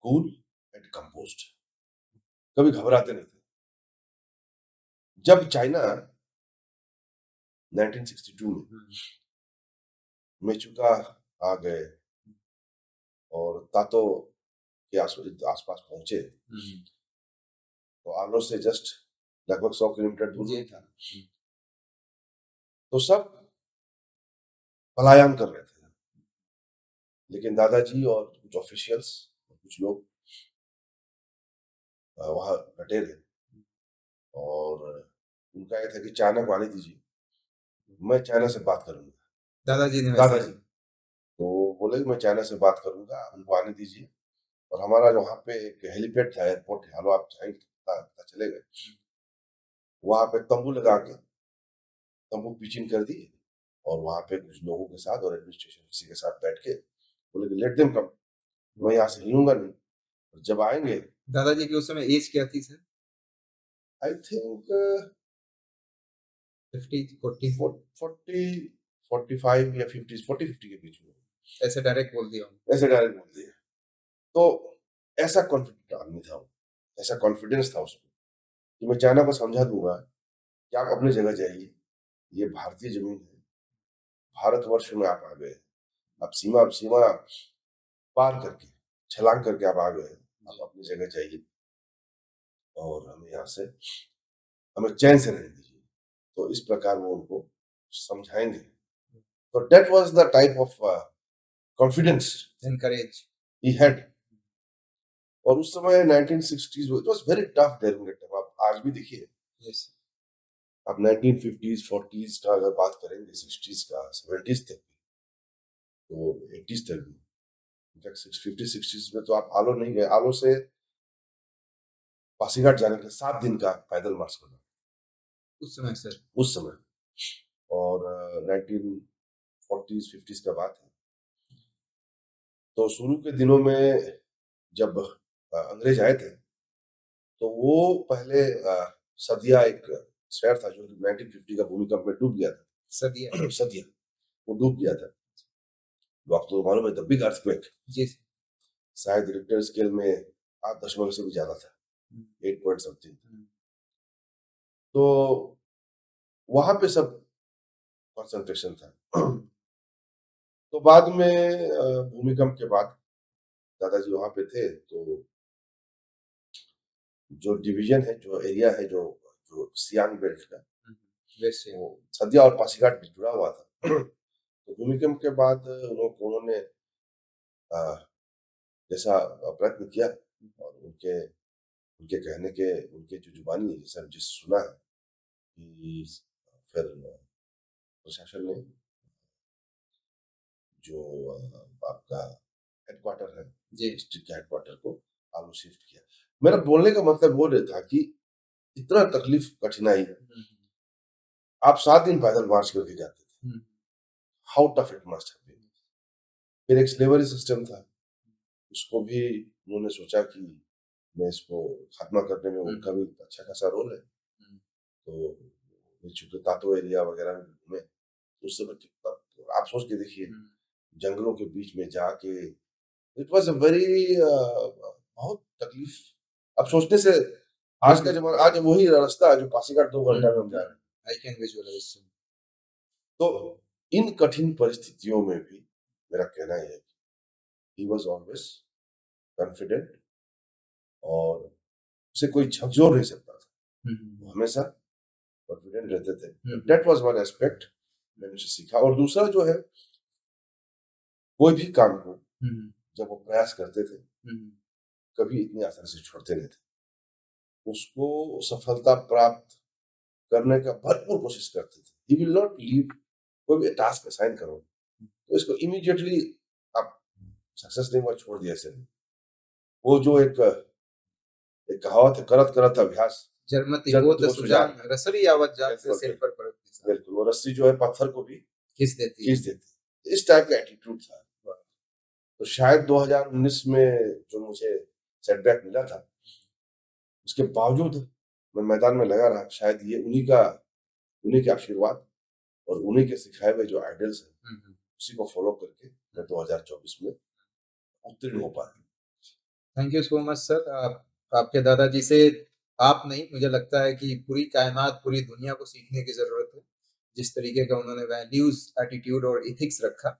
cool and composed. कभी घबराते नहीं थे। जब चाइना 1962 में हुँ, मेचुका आ गए और तातो के आसपास पहुंचे, हुँ, तो आलो से जस्ट लगभग 100 किलोमीटर दूर जी। नहीं था, हुँ, तो सब पलायन कर रहे थे। लेकिन दादाजी और कुछ ऑफिशियल्स, कुछ लोग वहां डटे रहे, और उनका ये था कि चाइना को आने दीजिए, मैं चाइना से बात करूंगा। दादाजी ने वैसा दादाजी तो बोले कि मैं चाइना से बात करूंगा, उनको आने दीजिए। और हमारा जो वहाँ पे एक हेलीपैड था, एयरपोर्ट है, हेलो आप जाएंगे, पता चलेगा। वहां पे तंबू लगा के, तंबू पिचिंग कर दिए, और वहां पे कुछ लोगों के साथ और एडमिनिस्ट्रेशन किसी के साथ बैठ के बोले कि लेट देम कम, मैं यहाँ से हिलूंगा नहीं, और जब आएंगे, दादाजी की उस समय ऐज क्या थी सर? I think 50, 40? 40, 45 या 50, 40-50 के बीच में, ऐसे डायरेक्ट बोल दिया उन्होंने। ऐसे डायरेक्ट बोल दिया। तो ऐसा कॉन्फिडेंट आदमी था वो, ऐसा कॉन्फिडेंस था उसमें कि मैं चाइना को समझा दूंगा कि आप अपनी जगह जाइए, ये भारतीय जमीन है, भारतवर्ष में आप आ गए, आप सीमा पार करके, छलांग करके आप आ गए, आप जी। अपनी जगह जाइए, और हमें यहाँ से, हमें चैन से रहने दीजिए। तो इस प्रकार वो उनको समझाएंगे। तो that was the type of confidence encourage. He had. और उस समय 1960s, it was very tough during that time. आप आज भी देखिए, यस। आप 1950s 40s का अगर बात करेंगे, 60s का, 70s तक भी, तो 80s तक भी, इनफैक्ट 50 60s में तो आप आलो नहीं गए, आलो से पासीघाट जाने के लिए 7 दिन का पैदल मार्च करना उस समय सर। उस समय। और 1940s 50s का बात है। तो शुरू के दिनों में जब अंग्रेज आए थे, तो वो पहले सदिया एक शहर था जो 1950 का भूमिकंप में डूब गया था। सदिया। सदिया वो डूब गया था। आपको तो मालूम है द बिग अर्थक्वेक जी शायद रिक्टर स्केल में 8 दशमलव से भी ज्यादा था, 8 पॉइंट समथिंग। तो वहां पे सब कंसंट्रेशन था। तो बाद में भूमिकंप के बाद दादाजी वहां पे थे, तो जो डिवीजन है, जो एरिया है, जो जो सियांग बेल्ट का, वैसे वो सदिया और पासीघाट भी जुड़ा हुआ था। तो भूमिकंप के बाद उन्होंने जैसा प्रयत्न किया, और उनके उनके कहने के, उनके जो जुबानी जैसा जिस सुना है कि फिर प्रशासन ने जो आपका हेडक्वार्टर है, डिस्ट्रिक्ट के हेडक्वार्टर को आलू शिफ्ट किया। मेरा बोलने का मतलब वो नहीं था कि इतना तकलीफ, कठिनाई, आप 7 दिन पैदल मार्च करके जाते थे, how tough it must have been. फिर एक स्लेवरी सिस्टम था, उसको भी उन्होंने सोचा कि मैं इसको खत्म करने में उनका भी अच्छा खासा रोल है। तो चूंकि तातो एरिया वगैरह में घूमे, उस समय कितना, आप सोच के देखिए, जंगलों के बीच में जाके, इट वाज अ वेरी बहुत तकलीफ। अब सोचने से आज का जमाना, आज वही रास्ता जो पासीघाट 2 घंटा में हम जा रहे हैं। I can visualise. तो इन कठिन परिस्थितियों में भी मेरा कहना यह है कि ही वाज ऑलवेज कॉन्फिडेंट, और उसे कोई झकझोर नहीं सकता था। वो हमेशा कॉन्फिडेंट रहते थे। दैट वाज वन एस्पेक्ट मैंने उसे सीखा। और दूसरा जो है, कोई भी काम को जब वो प्रयास करते थे, कभी इतनी आसानी से छोड़ते नहीं थे, उसको सफलता प्राप्त करने का भरपूर कोशिश करते थे। He will not leave. कोई भी टास्क असाइन करो तो इसको इमीडिएटली आप सक्सेस नहीं हुआ छोड़ दिया, ऐसे नहीं। वो जो एक कहावत है, करत करत अभ्यास जरमति होत सुजान रसरी आवत जात से सिर पर पड़त निशान। बिल्कुल, वो रस्सी जो है पत्थर को भी खींच देती है। इस टाइप का एटीट्यूड था। तो शायद 2019 में जो मुझे सेटबैक मिला था, उसके बावजूद मैं मैदान में लगा रहा। शायद ये उन्हीं के आशीर्वाद और उन्हीं के सिखाए हुए जो आइडल्स हैं, उसी को फॉलो करके मैं 2024 में उत्तीर्ण हो पाया। Thank you so much sir. आपके दादाजी से आप नहीं, मुझे लगता है कि पूरी कायनात, पूरी दुनिया को सीखने की जरूरत है। जिस तरीके का उन्होंने वैल्यूज, एटीट्यूड और इथिक्स रखा,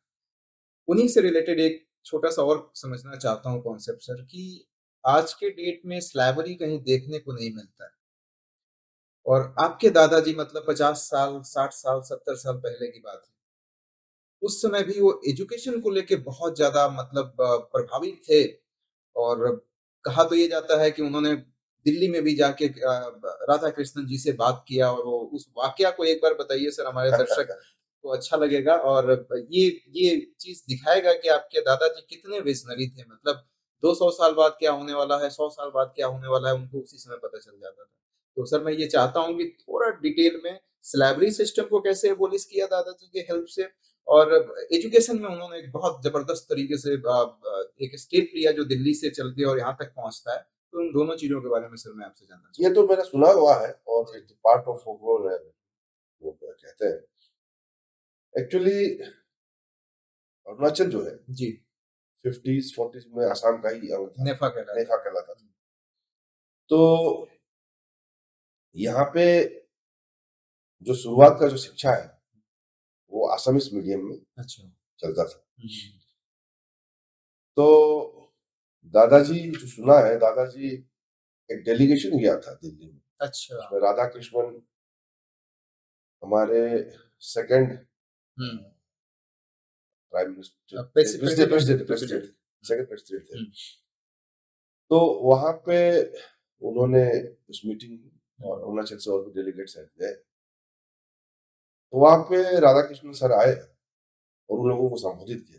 उन्हीं से रिलेटेड एक छोटा सा और समझना चाहता हूँ कॉन्सेप्ट सर, कि आज के डेट में स्लैवरी कहीं देखने को नहीं मिलता है। और आपके दादाजी मतलब 50 साल, 60 साल, 70 साल पहले की बात है। उस समय भी वो एजुकेशन को लेके बहुत ज्यादा मतलब प्रभावित थे। और कहा तो ये जाता है कि उन्होंने दिल्ली में भी जाके राधा कृष्णन जी से बात किया, और वो उस वाकया को एक बार बताइए सर, हमारे दर्शक को अच्छा लगेगा, और ये चीज दिखाएगा कि आपके दादाजी कितने विजनरी थे। मतलब 200 साल बाद क्या होने वाला है, 100 साल बाद क्या होने वाला है, उनको उसी समय पता चल जाता था। तो सर मैं ये चाहता हूँ कि थोड़ा डिटेल में स्लैबरी सिस्टम को कैसे एबोलिश किया दादाजी के हेल्प से, और एजुकेशन में उन्होंने एक बहुत जबरदस्त तरीके से एक स्टेप लिया जो दिल्ली से चल के और यहाँ तक पहुंचता है। तो उन दोनों चीजों के बारे में सर मैं आपसे जानना ये तो मैंने सुना हुआ है, और एक पार्ट ऑफ फोकलोर है, वो कहते हैं। एक्चुअली अरुणाचल जो है जी 50s 40s में आसाम का ही अंग था, नेफा कहलाता था। तो यहाँ पे जो शुरुआत का जो शिक्षा है, वो आसामीज मीडियम में अच्छा चलता था। तो दादाजी जो सुना है, दादाजी एक डेलीगेशन गया था दिल्ली में। अच्छा। उसमें राधा कृष्णन हमारे second prime minister, president second president थे। तो वहां पे उन्होंने उस मीटिंग, और अरुणाचल से और भी डेलीगेट्स गए। तो वहां पे राधा कृष्णन सर आए और उन लोगों को संबोधित किया।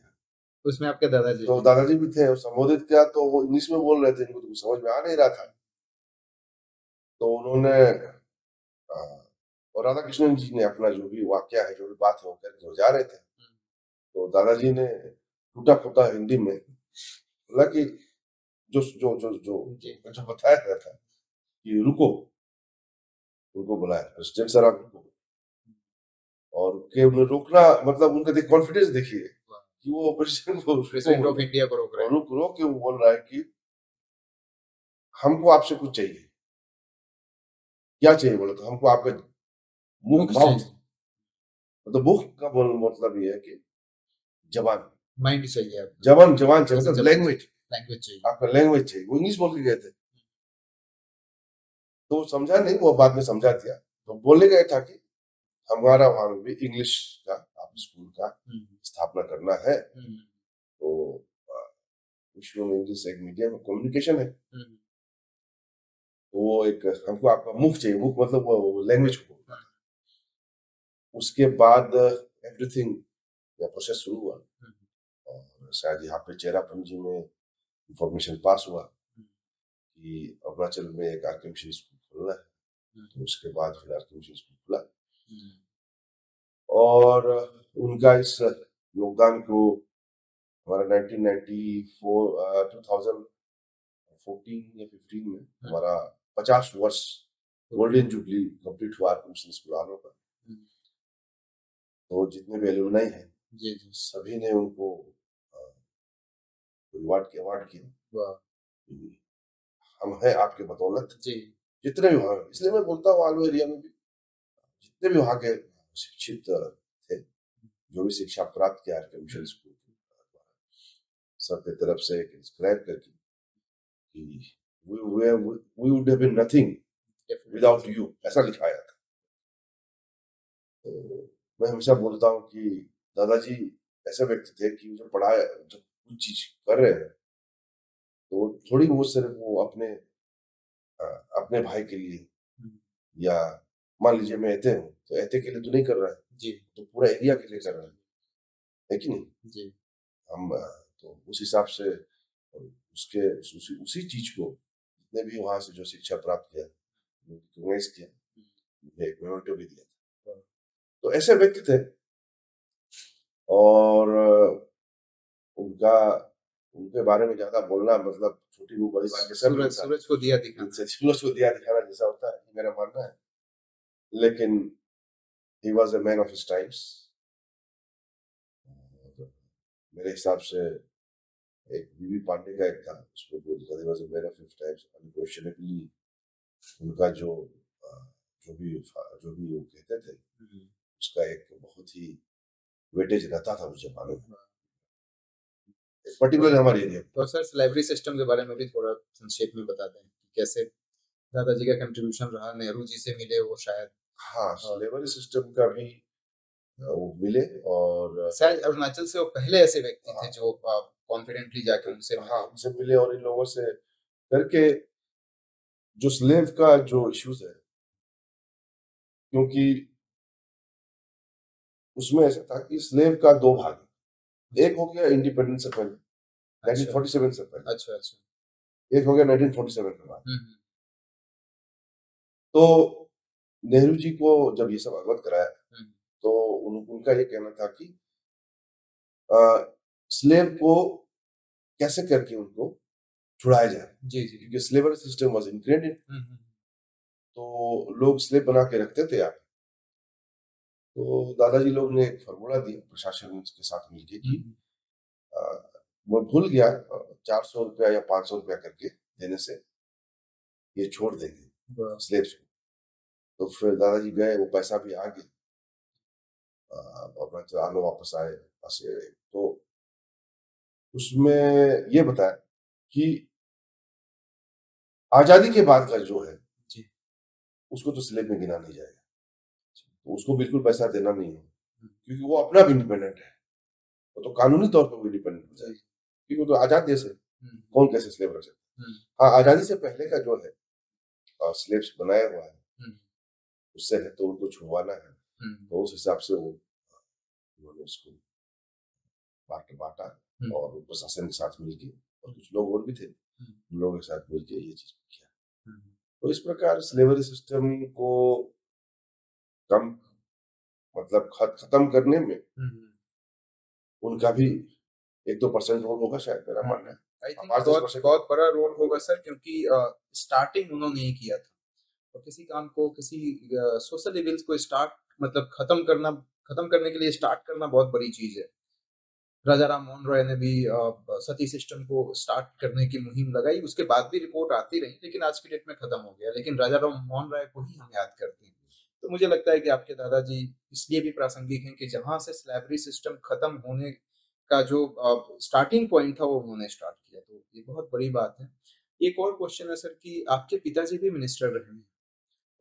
उसमें आपके दादाजी, तो दादाजी भी थे, और संबोधित किया तो वो इंग्लिश में बोल रहे थे, इनको तो कुछ समझ में आ नहीं रहा था। तो उन्होंने और राधा कृष्णन जी ने अपना जो भी वाक्य है, जो भी बात है, वो करके वो जा रहे थे। तो दादाजी ने टूटा फूटा हिंदी में बोला कि जो जो जो जो जो बताया गया था कि रुको, उनको बुलाया, प्रेसिडेंट सर आप रुको। और के उन्हें रोकना, मतलब उनका कॉन्फिडेंस देखिए कि वो ऑपोजिशन को प्रेसिडेंट ऑफ इंडिया को रोक रहे हैं। रोक के वो बोल रहा है कि हमको आपसे कुछ चाहिए। क्या चाहिए बोले तो हमको आपका मुख माउथ, मतलब मुख का मतलब ये है कि जबान, माइंड चाहिए आपको, जबान चाहिए, मतलब लैंग्वेज चाहिए, आपका लैंग्वेज चाहिए। वो इंग्लिश बोल के गए थे, तो वो समझा नहीं, वो बाद में समझा दिया। तो बोलने गए था कि हमारा वहां में भी इंग्लिश का स्कूल का स्थापना करना है, तो विश्व में इंग्लिश एक मीडियम ऑफ कम्युनिकेशन है, तो वो एक हमको आपका मुख चाहिए। मुख मतलब वो लैंग्वेज को। उसके बाद एवरीथिंग या प्रोसेस शुरू हुआ, और शायद यहाँ पे चेरापूंजी में इंफॉर्मेशन पास हुआ कि अरुणाचल में एक आर्ट मिशन स्कूल खुलना है। तो उसके बाद फिर आर्ट मिशन स्कूल खुला, और उनका इस योगदान को हमारा 1994 2014 या 15 में हमारा 50 वर्ष गोल्डन जुबली कंप्लीट हुआ आर्ट मिशन स्कूल आलों का। तो जितने भी एलुमनाई हैं जी जी, सभी ने उनको अवार्ड किया। हम हैं आपके बदौलत जी, जितने भी वहां, इसलिए मैं बोलता हूँ आलू एरिया में भी जितने भी वहां के शिक्षित थे, जो भी शिक्षा प्राप्त किया आर्ट मिशन स्कूल सबके तरफ से इंस्क्राइब करके कि we would have been nothing without you, ऐसा लिखाया था। तो मैं हमेशा बोलता हूँ कि दादाजी ऐसे व्यक्ति थे कि जो पढ़ाया, जो कुछ चीज कर रहे हैं तो थोड़ी वो सिर्फ वो अपने भाई के लिए, या मान लीजिए मैं एते हूँ तो एते के लिए तो नहीं कर रहा है जी, तो पूरा एरिया के लिए कर रहा है कि नहीं जी, हम। तो उस हिसाब से उसके उसी चीज को जितने भी वहां से जो शिक्षा प्राप्त किया, रिकॉग्नाइज किया, एक मेमोरेटिव भी दिया था। तो ऐसे व्यक्ति थे, और उनका उनके बारे में ज्यादा बोलना मतलब छोटी वो बड़ी बात के सूरज को दिया दिखाना, सूरज को दिया दिखाना जैसा होता है, मेरा मानना है। लेकिन he was a man of his times। मेरे हिसाब से एक बीबी पांडे का एक था, उसमें बोलता he was a man of his times, unquestionably उनका जो भी वो कहते थे उसका एक बहुत ही वेटेज रहता था उस जमाने में, पर्टिकुलर हमारे एरिया। तो सर स्लेवरी सिस्टम के बारे में भी थोड़ा संक्षेप में बता दें कि कैसे दादाजी का कंट्रीब्यूशन रहा, नेहरू जी से मिले वो शायद। हाँ, स्लेवरी सिस्टम का भी वो मिले, और शायद अरुणाचल से वो पहले ऐसे व्यक्ति थे जो कॉन्फिडेंटली जाके उनसे उनसे मिले, और इन लोगों से करके जो स्लेव का जो इश्यूज है, क्योंकि उसमें ऐसा था कि स्लेव का दो भाग, एक हो गया इंडिपेंडेंस से पहले 1947 से पहले, अच्छा अच्छा, एक हो गया 1947 के बाद। तो नेहरू जी को जब ये सब अवगत कराया तो उनका ये कहना था कि स्लेव को कैसे करके उनको छुड़ाया जाए, जी जी, क्योंकि स्लेवरी सिस्टम वाज इनग्रेडेड, तो लोग स्लेव बना के रखते थे आप। तो दादाजी लोग ने एक फॉर्मूला दिया प्रशासन के साथ मिलकर कि वो भूल गया 400 रुपया या 500 रुपया करके देने से ये छोड़ देंगे स्लेव्स को। तो फिर दादाजी गए, वो पैसा भी आ गया, अपना चलाने वापस आए। तो उसमें ये बताया कि आजादी के बाद का जो है जी, उसको तो स्लेब में गिना नहीं जाएगा, तो उसको बिल्कुल पैसा देना नहीं है, क्योंकि वो अपना भी इंडिपेंडेंट है, वो तो कानूनी तौर पर वो इंडिपेंडेंट हो जाएगा, क्योंकि वो तो आजाद देश है, कौन कैसे स्लेब रख सकता है। हाँ, आजादी से पहले का जो है स्लेब्स बनाया हुआ है उससे है, तो उनको छुड़वाना है, तो उस हिसाब से वो उन्होंने उसको बांटा, और प्रशासन के साथ मिलके, और कुछ लोग और भी थे, उन लोगों के साथ मिलके ये चीज किया। तो इस प्रकार स्लेवरी सिस्टम को कम मतलब खत्म करने में उनका भी 1-2% रोल होगा शायद, मेरा मानना है। आई थिंक बहुत बड़ा रोल होगा सर, क्योंकि स्टार्टिंग उन्होंने ही किया था, और किसी काम को, किसी सोशल इविल्स को स्टार्ट मतलब खत्म करने के लिए स्टार्ट करना बहुत बड़ी चीज है। राजा राम मोहन रॉय ने भी सती सिस्टम को स्टार्ट करने की मुहिम लगाई, उसके बाद भी रिपोर्ट आती रही, लेकिन आज की डेट में खत्म हो गया। लेकिन राजा राम मोहन रॉय को ही हम याद करते हैं। तो मुझे लगता है कि आपके दादाजी इसलिए भी प्रासंगिक हैं कि जहां से स्लैवरी सिस्टम खत्म होने का जो स्टार्टिंग पॉइंट था वो उन्होंने स्टार्ट किया, तो ये बहुत बड़ी बात है। एक और क्वेश्चन है सर कि आपके पिताजी भी मिनिस्टर रहे हैं,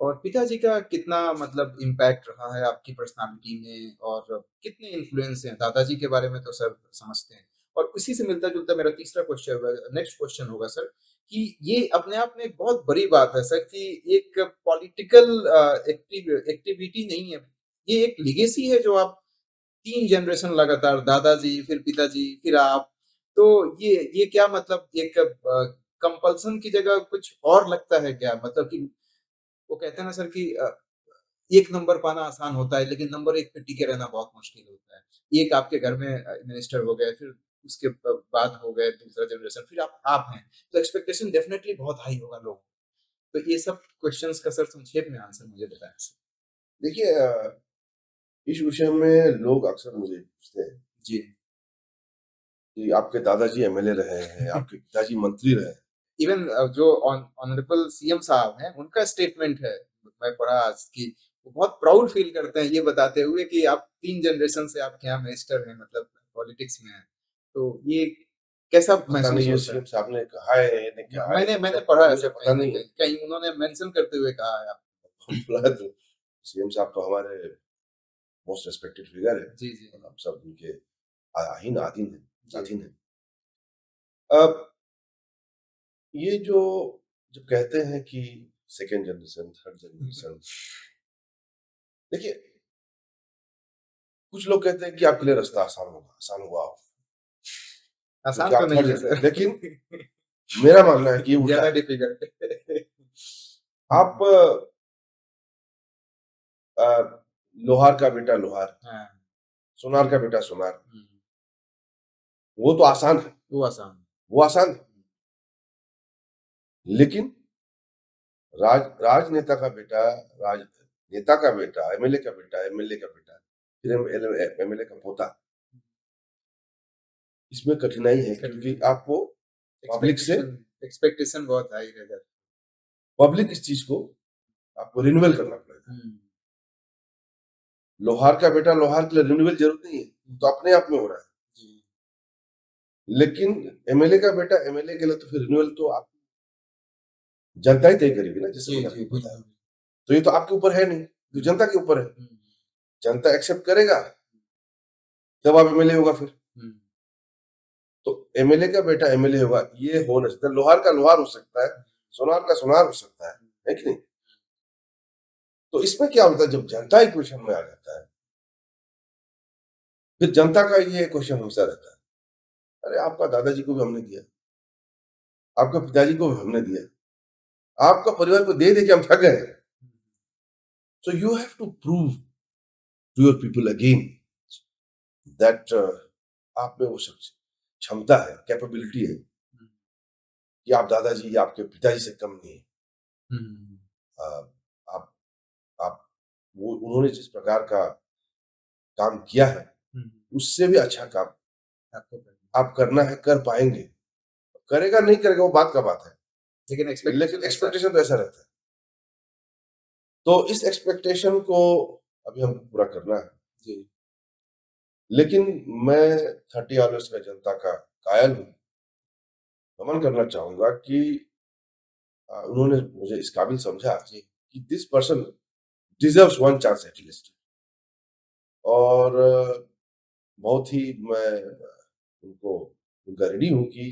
और पिताजी का कितना मतलब इम्पैक्ट रहा है आपकी पर्सनालिटी में, और कितने इन्फ्लुएंस हैं? दादाजी के बारे में तो सर समझते हैं। और इसी से मिलता-जुलता मेरा तीसरा क्वेश्चन होगा, नेक्स्ट क्वेश्चन होगा सर, कि ये अपने आप में एक बहुत बड़ी बात है सर कि एक पॉलिटिकल एक्टिविटी नहीं है। ये एक लेगेसी है जो आप 3 जनरेशन लगातार, दादाजी, फिर पिताजी, फिर आप, तो ये क्या मतलब एक कंपल्सन की जगह कुछ और लगता है क्या? मतलब कि वो कहते हैं ना सर कि 1 नंबर पाना आसान होता है, लेकिन नंबर 1 पे टिके रहना बहुत मुश्किल होता है। एक आपके घर में मिनिस्टर हो गए, फिर उसके बाद हो गए दूसरा जनरेशन, फिर आप हैं। तो एक्सपेक्टेशन डेफिनिटली बहुत हाई होगा लोगों को। तो ये सब क्वेश्चंस का सर संक्षेप में आंसर मुझे बताएँ सर। देखिए इस विषय में लोग अक्सर मुझे पूछते हैं जी। कि आपके दादाजी एमएलए रहे हैं, आपके पिताजी मंत्री रहे हैं। इवन जो ऑनरेबल सीएम साहब हैं, उनका स्टेटमेंट है, मैं पढ़ा आज कि वो बहुत प्राउड फील करते हैं ये बताते हुए कि आप 3 जनरेशन से आपके यहाँ मिनिस्टर हैं, मतलब पॉलिटिक्स में हैं। तो ये कैसा पता नहीं महसूस ये होता है? सीएम साहब ने कहा है या नहीं कहा है, मैंने जब पढ़ा है मुझे सर पता कहीं न नहीं है। कहीं, कहीं उन्होंने मेंशन करते हुए कहा है। आप बोला तो सीएम साहब तो हमारे मोस्ट रिस्पेक्टेड फिगर है जी, जी। और हम सब उनके आहीन आधीन हैं, जी। अधीन हैं। अब ये जो जब कहते हैं कि सेकंड जनरेशन, थर्ड जनरेशन, देखिए कुछ लोग कहते हैं कि आपके लिए रास्ता आसान होगा, आसान हुआ हो, क्योंकि आसान तो आप थर्ड नहीं है जनरेशन, लेकिन सर। मेरा मानना है कि ये उल्टा ज़्यादा है। डिफिकल्ट है। आप अ, लोहार का बेटा लोहार, हाँ। सुनार का बेटा सुनार, हुँ, वो तो आसान है, वो आसान है। वो आसान है। लेकिन राजनेता का बेटा, राजनेता का बेटा, एमएलए का बेटा, एमएलए का बेटा, फिर एमएलए का पोता, इसमें कठिनाई है क्योंकि आपको पब्लिक से एक्सपेक्टेशन बहुत हाई रह जाती पब्लिक इस चीज को आपको रिन्यूअल करना पड़ेगा। है। हुँ, लोहार का बेटा लोहार के लिए रिन्यूअल जरूरत नहीं है, तो अपने आप में हो रहा है। जी। लेकिन एमएलए का बेटा एमएलए के लिए तो फिर रिन्यूअल तो आप जनता ही तय करेगी ना, जैसे जी, मैंने जी, आपको बताया। बिल्कुल। तो ये तो आपके ऊपर है नहीं, तो जनता के ऊपर है। हुँ, जनता एक्सेप्ट करेगा तब आप एमएलए होगा फिर। हुँ, तो एमएलए का बेटा एमएलए होगा, ये हो नहीं सकता। लोहार का लोहार हो सकता है, सुनार का सुनार हो सकता है कि नहीं? तो इसमें क्या होता है जब जनता इक्वेशन में आ जाता है, फिर जनता का ये क्वेश्चन हमेशा रहता है, अरे आपका दादाजी को भी हमने दिया, आपके पिताजी को भी हमने दिया, आपका परिवार को दे दे के हम थक गए। So you have to prove to your people again that आप में वो क्षमता है, कैपेबिलिटी है हुँ, कि आप दादाजी या आपके पिताजी से कम नहीं है। हुँ, आप आप वो उन्होंने जिस प्रकार का काम किया है हुँ, उससे भी अच्छा काम आपको करना आप करना है, कर पाएंगे। करेगा नहीं करेगा वो बात का बात है, लेकिन लेकिन एक्सपेक्टेशन ऐसा है। एक्सपेक्टेशन तो ऐसा रहता है। तो इस एक्सपेक्टेशन को अभी हमको पूरा करना है। जी। लेकिन मैं 30 ऑलर्स का जनता का कायल हूँ, नमन करना चाहूंगा कि उन्होंने मुझे इस काबिल समझा जी। कि this person deserves one chance at least. और बहुत ही मैं उनको उनका ऋणी हूँ कि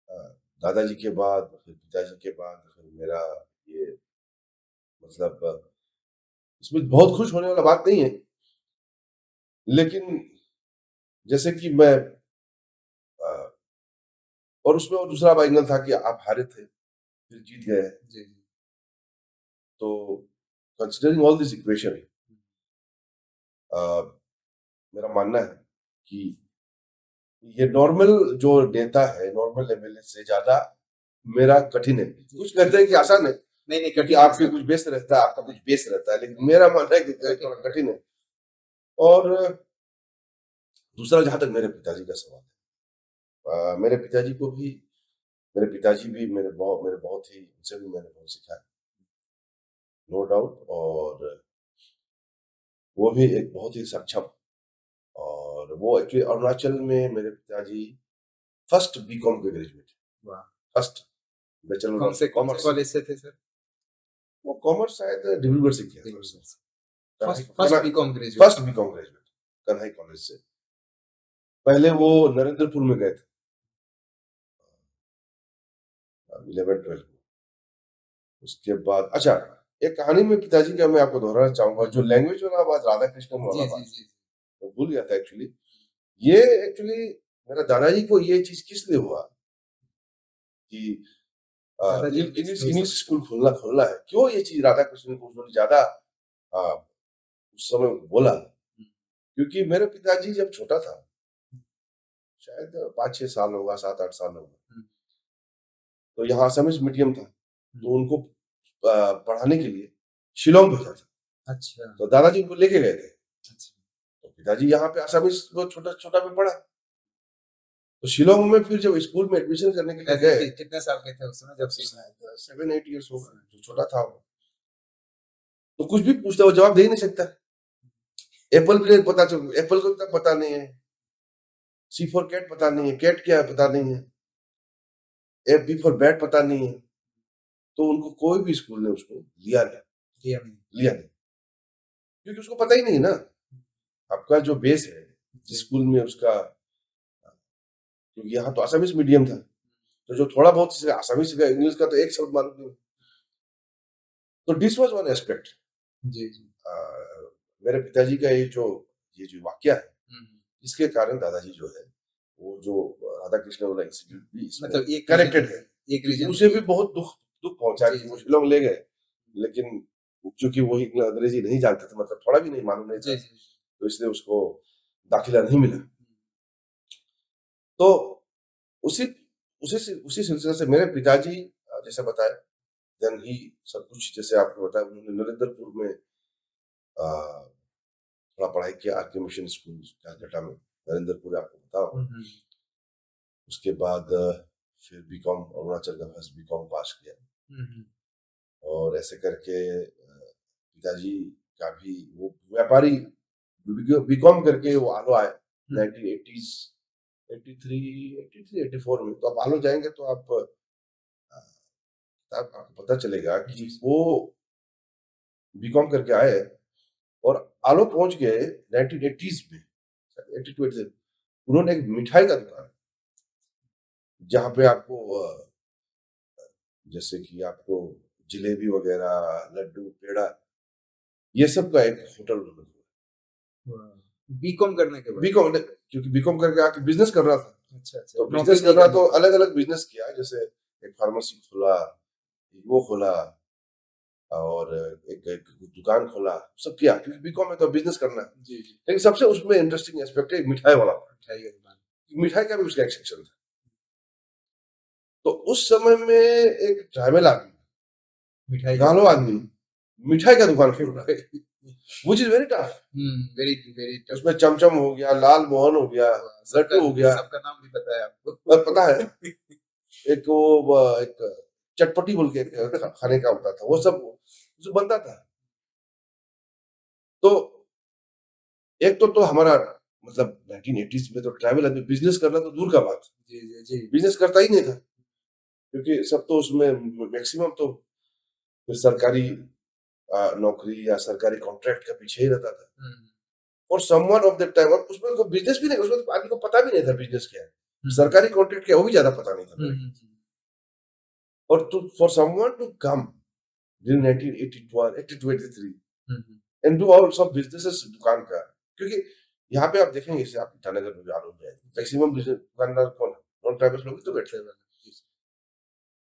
अ, दादाजी के बाद फिर पिताजी के बाद फिर मेरा ये मतलब इसमें बहुत खुश होने वाला बात नहीं है। लेकिन जैसे कि मैं अ, और उसमें और दूसरा एंगल था कि आप हारे थे फिर जीत गए। जी, जी। तो कंसिडरिंग ऑल दिस इक्वेशन मेरा मानना है कि ये नॉर्मल जो नेता है, नॉर्मल एमएलए से ज्यादा मेरा कठिन है। कुछ कहते हैं कि आसान है नहीं, नहीं, क्योंकि कठिन है आपके सर। कुछ बेस रहता है, आपका कुछ बेस रहता है, लेकिन मेरा मानना है कि थोड़ा कठिन है। और दूसरा जहां तक मेरे पिताजी का सवाल है, मेरे पिताजी को भी, मेरे पिताजी भी मेरे बहुत ही, उनसे भी मैंने बहुत सीखा है, नो डाउट। और वो भी एक बहुत ही सक्षम, और वो एक्चुअली अरुणाचल में मेरे पिताजी फर्स्ट बीकॉम के ग्रेजुएट, फर्स्ट बैचलर कौन ऑफ से कॉमर्स। कॉलेज से थे सर? वो कॉमर्स शायद डिब्रूगढ़ से किया था, first BCom graduate, first BCom graduate Kanoi college से। पहले वो नरेंद्रपुर में गए थे 11-12 में। उसके बाद अच्छा, एक कहानी में पिताजी का मैं आपको दोहराना चाहूंगा, जो लैंग्वेज वाला बात, राधा कृष्ण वाला बात, मैं भूल गया था एक्चुअली। ये एक्चुअली मेरा दादाजी को ये चीज किस लिए हुआ कि इंग्लिश स्कूल खोलना है, क्यों ये चीज राधा कृष्ण को उन्होंने ज्यादा उस समय बोला? क्योंकि मेरे पिताजी जब छोटा था, शायद 5-6 साल होगा, 7-8 साल होगा, तो यहाँ असमिस मीडियम था, तो उनको पढ़ाने के लिए शिलोंग भेजा था। अच्छा। तो दादाजी उनको लेके गए थे। अच्छा। तो पिताजी यहाँ पे असमिस वो छोटा छोटा में पढ़ा। तो शिलोंग में फिर जब स्कूल में एडमिशन करने के लिए गए, कितने साल के थे उस समय जब? 7-8 ईयर्स होगा, जो छोटा था वो। तो कुछ भी पूछता वो जवाब दे ही नहीं सकता। एप्पल भी नहीं पता, एप्पल को तक पता नहीं है, सी फॉर कैट पता नहीं है, कैट क्या है पता नहीं है, एफ बी फॉर बैट पता नहीं है। तो उनको कोई भी स्कूल ने उसको लिया नहीं, क्योंकि उसको पता ही नहीं ना। आपका जो बेस है जिस स्कूल में उसका, क्योंकि यहाँ तो असमिस मीडियम था, तो जो थोड़ा बहुत असमिस का, इंग्लिश का तो एक शब्द मालूम नहीं। तो दिस वाज वन एस्पेक्ट। जी जी। मेरे पिताजी का ये जो वाक्य है, इसके कारण दादाजी जो है, वो जो राधा कृष्ण वाला इंसिडेंट भी मतलब ये कनेक्टेड है, एक रीजन उसे भी बहुत दुख पहुंचा कि वो शिलोंग ले गए, लेकिन क्योंकि वो अंग्रेजी नहीं जानते थे, मतलब थोड़ा भी नहीं मालूम नहीं था, तो इसलिए उसको दाखिला नहीं मिला। तो उसी उसी सिलसिले से मेरे पिताजी, जैसे बताया, देन ही सब कुछ, जैसे आपको बताया, उन्होंने नरेंद्रपुर में थोड़ा पढ़ाई किया, आरके मिशन स्कूल कलकत्ता में, नरेंद्रपुर आपको बताओ। उसके बाद फिर बीकॉम अरुणाचल का फर्स्ट बीकॉम पास किया, और ऐसे करके पिताजी का भी वो व्यापारी बीकॉम करके वो आलो आए 1980s 83-84 में। तो आप आलो जाएंगे तो आपको पता चलेगा कि वो बीकॉम करके आए और आलो पहुंच गए 1980s में, 82 से। उन्होंने एक मिठाई का दुकान, जहाँ पे आपको जैसे कि आपको जलेबी वगैरह, लड्डू, पेड़ा, ये सब का एक होटल बीकॉम करने के बाद। बीकॉम, क्योंकि बीकॉम करके आके बिजनेस कर रहा था। अच्छा अच्छा। तो बिजनेस नौकरी कर रहा, तो अलग अलग बिजनेस किया, जैसे एक फार्मेसी खोला, वो खोला, और एक दुकान खोला, सब किया, क्योंकि बीकॉम में तो बिजनेस करना है। जी जी। लेकिन सबसे उसमें इंटरेस्टिंग एस्पेक्ट है मिठाई वाला, मिठाई का दुकान, मिठाई का भी उसका एक सेक्शन था। तो उस समय में एक ट्राइबल आदमी, मिठाई गालो आदमी, मिठाई का दुकान खोल रहा है, which is very tough, very very tough। उसमें चमचम हो गया, लाल मोहन हो गया, लड्डू हो गया, सबका नाम भी पता है आपको? पता है। एक वो एक चटपटी बोल के खाने का होता था, वो सब बनता था। तो एक तो हमारा मतलब 1980s में तो ट्रैवल आदमी बिजनेस करना तो दूर का बात, जी जी जी, बिजनेस करता ही नहीं था, क्योंकि सब तो उसमें मैक्सिमम तो सरकारी नौकरी या सरकारी कॉन्ट्रैक्ट का पीछे ही रहता था। और समवन ऑफ दैट टाइम, और उसमें तो बिजनेस भी नहीं, उसमें तो आदमी को पता भी नहीं था बिजनेस क्या है, सरकारी कॉन्ट्रैक्ट क्या, वो भी ज्यादा पता नहीं था। और to for someone to come during 1982-83 and do all सब बिजनेसेस दुकान का, क्योंकि यहाँ पे आप देखेंगे, जैसे आप ईटानगर में आ रहे हैं, मैक्सिमम दुकानदार कौन है? नॉन ट्राइबल लोग तो बैठे हैं।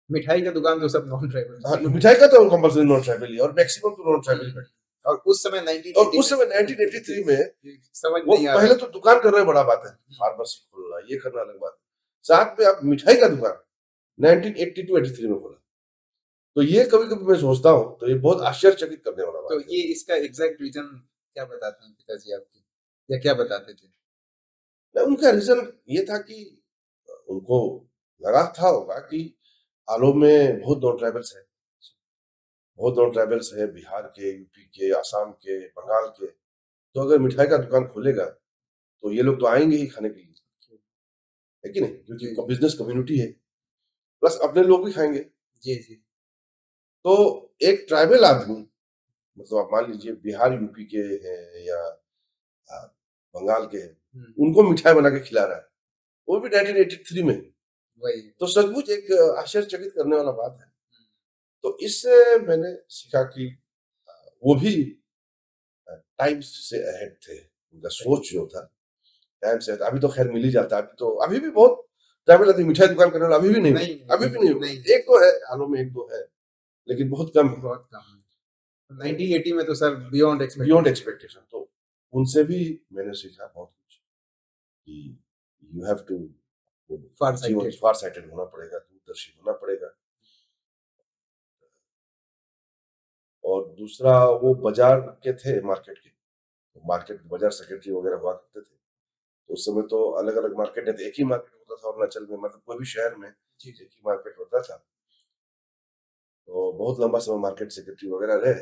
मिठाई का दुकान तो सब नॉन ट्राइबल, हाँ, मिठाई का तो कंपलसरी नॉन ट्राइबल ही, और मैक्सिमम तो नॉन ट्राइबल बैठे। और उस समय 1983 में समझ वो नहीं आ पहले तो दुकान करना बड़ा बात है, फार्मेसी खोलना, ये करना अलग बात, साथ में आप मिठाई का दुकान 1982-83 में खोला। तो ये कभी कभी मैं सोचता हूँ, तो ये बहुत आश्चर्यचकित करने वाला बात तो है। ये इसका एग्जैक्ट रीजन क्या बताते हैं पिताजी आपके, या क्या बताते थे? उनका रीजन ये था कि उनको लगा था होगा कि आलो में बहुत नॉन ट्राइबल्स है, बहुत नॉन ट्राइबल्स है, बिहार के, यूपी के, आसाम के, बंगाल के। तो अगर मिठाई का दुकान खोलेगा तो ये लोग तो आएंगे ही खाने के लिए, है कि नहीं? क्योंकि उनका बिजनेस कम्युनिटी है, प्लस अपने लोग भी खाएंगे। जी जी। तो एक ट्राइबल आदमी, मतलब आप मान लीजिए बिहार यूपी के हैं या बंगाल के हैं, उनको मिठाई बना के खिला रहा है, वो भी 1983 में। वही तो सचमुच एक आश्चर्यचकित करने वाला बात है। तो इससे मैंने सीखा कि वो भी टाइम्स से अहेड थे, उनका सोच जो था टाइम से। अभी तो खैर मिल ही जाता है, अभी भी बहुत ट्राइबल आदमी मिठाई दुकान करने वाला अभी भी नहीं, अभी भी नहीं, एक तो है हालों में, एक दो है, लेकिन बहुत कम है, बहुत कम है। 1980 में तो सर बियॉन्ड एक्सपेक्टेशन। तो उनसे भी मैंने सीखा बहुत कुछ कि you have to far sighted होना पड़ेगा, दूरदर्शी होना पड़ेगा। और दूसरा वो बाजार के थे, मार्केट के, मार्केट बाजार सेक्रेटरी वगैरह हुआ करते थे। तो उस समय तो अलग अलग मार्केट है, एक ही मार्केट होता था अरुणाचल में, मतलब कोई भी शहर में एक ही मार्केट होता था। तो बहुत लंबा समय मार्केट सेक्रेटरी वगैरह रहे।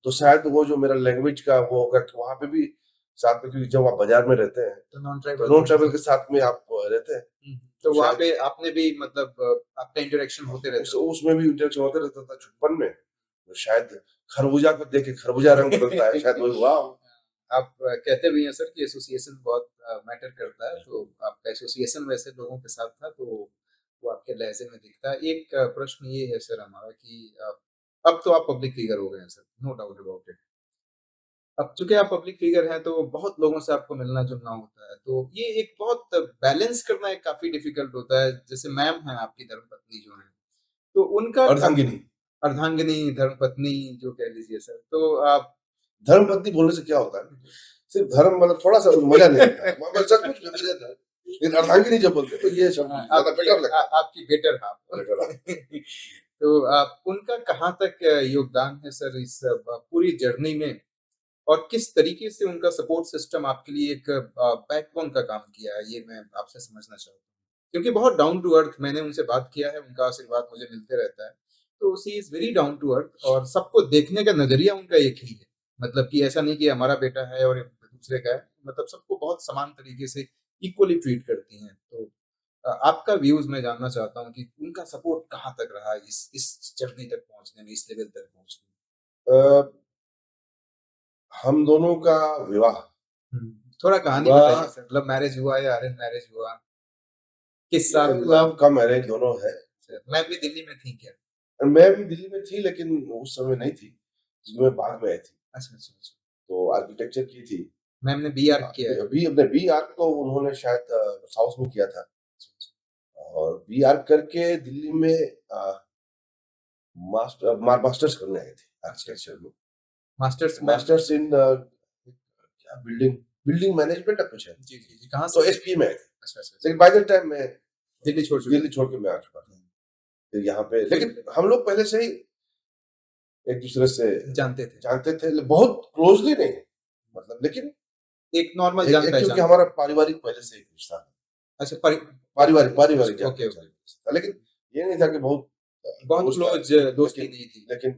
तो शायद वो जो मेरा लैंग्वेज का वो होगा कि वहां पे भी साथ में, क्योंकि जब आप बाजार में रहते हैं तो नॉन ट्राइबल के साथ में आप रहते हैं, तो वहां पे आपने भी मतलब आपका इंटरेक्शन होते रहता है, उसमें भी इंटरेक्शन होते रहता था छुपन में। तो शायद खरबूजा को देख के खरबूजा रंग बदलता है, शायद वही हुआ। आप कहते भी हैं सर कि एसोसिएशन बहुत मैटर करता है, तो आपका एसोसिएशन वैसे लोगों के साथ था तो वो आपके लहजे में दिखता है। एक प्रश्न ये है सर हमारा कि अब तो आप पब्लिक फिगर हो गए हैं sir, no doubt about it. अब चूंकि आप पब्लिक फिगर हैं तो बहुत लोगों से आपको मिलना जुलना होता है, तो ये एक बहुत बैलेंस करना एक काफी डिफिकल्ट होता है। जैसे मैम हैं आपकी धर्मपत्नी जो है, तो उनका अर्धांगिनी धर्मपत्नी जो कह लीजिए सर, तो आप धर्मपत्नी बोलने से क्या होता है, सिर्फ धर्म मतलब थोड़ा सा मजा नहीं आता, सचमुच लेकिन अर्धांगिनी जब बोलते तो ये शब्द ज्यादा बेटर लगता है, आपकी बेटर हाफ। तो आप उनका कहाँ तक योगदान है सर इस पूरी जर्नी में, और किस तरीके से उनका सपोर्ट सिस्टम आपके लिए एक बैकबोन का काम किया है, ये मैं आपसे समझना चाहता हूँ। क्योंकि बहुत डाउन टू अर्थ, मैंने उनसे बात किया है, उनका आशीर्वाद मुझे मिलते रहता है। तो she is very down to earth, और सबको देखने का नजरिया उनका एक ही है। मतलब कि ऐसा नहीं कि हमारा बेटा है और दूसरे का है, मतलब सबको बहुत समान तरीके से इक्वली ट्रीट करती हैं। तो आपका व्यूज मैं जानना चाहता हूँ कि उनका सपोर्ट कहाँ तक रहा इस जर्नी तक पहुंचने में, इस लेवल तक पहुंचने में। हम दोनों का विवाह, थोड़ा कहानी बताइए सर, लव मैरिज हुआ या अरेंज मैरिज हुआ, किस साल हुआ? लव कम अरेंज दोनों है। मैं भी दिल्ली में थी क्या? मैं भी दिल्ली में थी, लेकिन उस समय नहीं थी, जिसमें बाद में आई थी। अच्छा अच्छा अच्छा। तो आर्किटेक्चर की थी मैम ने बी आर्क किया है। बी आर्क तो उन्होंने शायद साउथ में किया था, और बी आर्क करके दिल्ली में मास्टर्स करने आई थी आर्किटेक्चर में। मास्टर्स इन क्या, बिल्डिंग मैनेजमेंट कुछ है। जी जी जी। कहाँ तो से? एसपी में आई थी। अच्छा अच्छा। लेकिन बाय द टाइम मैं दिल्ली छोड़ के मैं आ चुका था फिर यहाँ पे। लेकिन हम लोग पहले से ही एक दूसरे से जानते थे, बहुत क्लोजली नहीं, मतलब, लेकिन एक नॉर्मल जान पहचान, क्योंकि हमारा पारिवारिक पहले से एक रिश्ता था। अच्छा, पारिवारिक था, लेकिन ये नहीं था कि बहुत क्लोज दोस्ती नहीं थी, लेकिन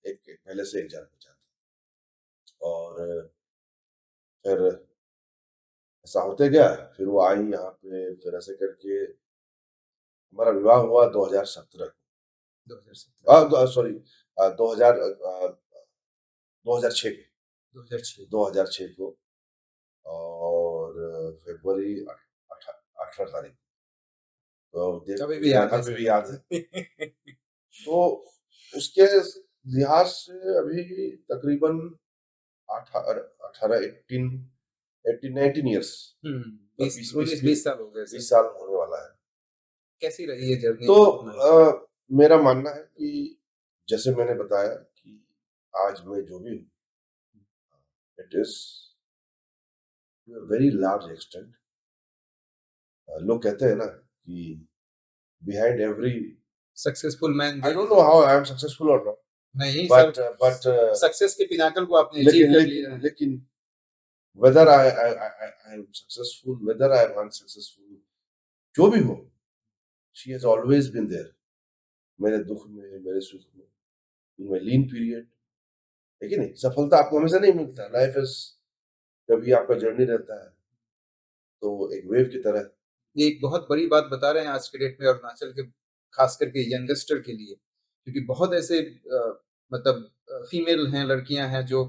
एक पहले से एक जान पहचान था। और फिर ऐसा होते गया, फिर वो आई यहाँ पे, फिर ऐसे करके हमारा विवाह हुआ 2017 सॉरी 2006 को, और फरवरी 18 तारीख, तो अभी भी याद है। तो उसके लिहाज से अभी तकरीबन 19 ईयर्स, 20 साल हो गए, 20 साल होने वाला है। कैसी रही है जर्नी? तो मेरा मानना है कि जैसे मैंने बताया कि आज मैं जो भी हूँ, it is very large extent. लोग कहते हैं ना कि behind every successful man, I don't know how I am successful और नॉट, नहीं बट सक्सेस के पिनाकल को आपने अचीव कर लिया है। लेकिन whether I am successful, whether I am unsuccessful, जो भी हो, she has always been there. मेरे दुख में, मेरे सुख में, in my lean period, है कि नहीं? सफलता आपको हमेशा नहीं मिलता। लाइफ इज कभी आपका जर्नी रहता है, तो एक वेव की तरह। ये एक बहुत बड़ी बात बता रहे हैं आज के डेट में अरुणाचल के, खास करके यंगस्टर के लिए, क्योंकि बहुत ऐसे मतलब फीमेल हैं, लड़कियां हैं जो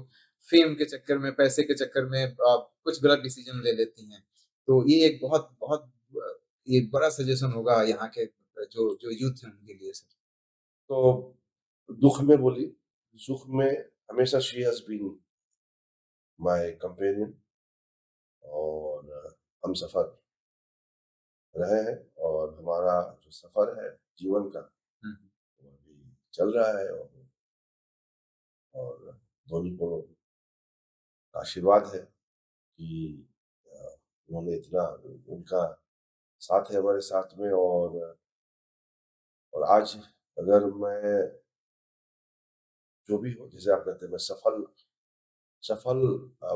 फेम के चक्कर में, पैसे के चक्कर में कुछ गलत डिसीजन ले लेती हैं। तो ये एक बहुत बहुत ये बड़ा सजेशन होगा यहाँ के जो जो यूथ है उनके लिए सर। तो दुख में बोली, सुख में हमेशा she has been my companion, और हम सफर रहे हैं, और हमारा जो सफर है जीवन का, वो अभी चल रहा है, और धोनी को आशीर्वाद है कि उन्होंने इतना, उनका साथ है हमारे साथ में, और आज अगर मैं जो भी हो, जैसे आप कहते हैं, मैं सफल सफल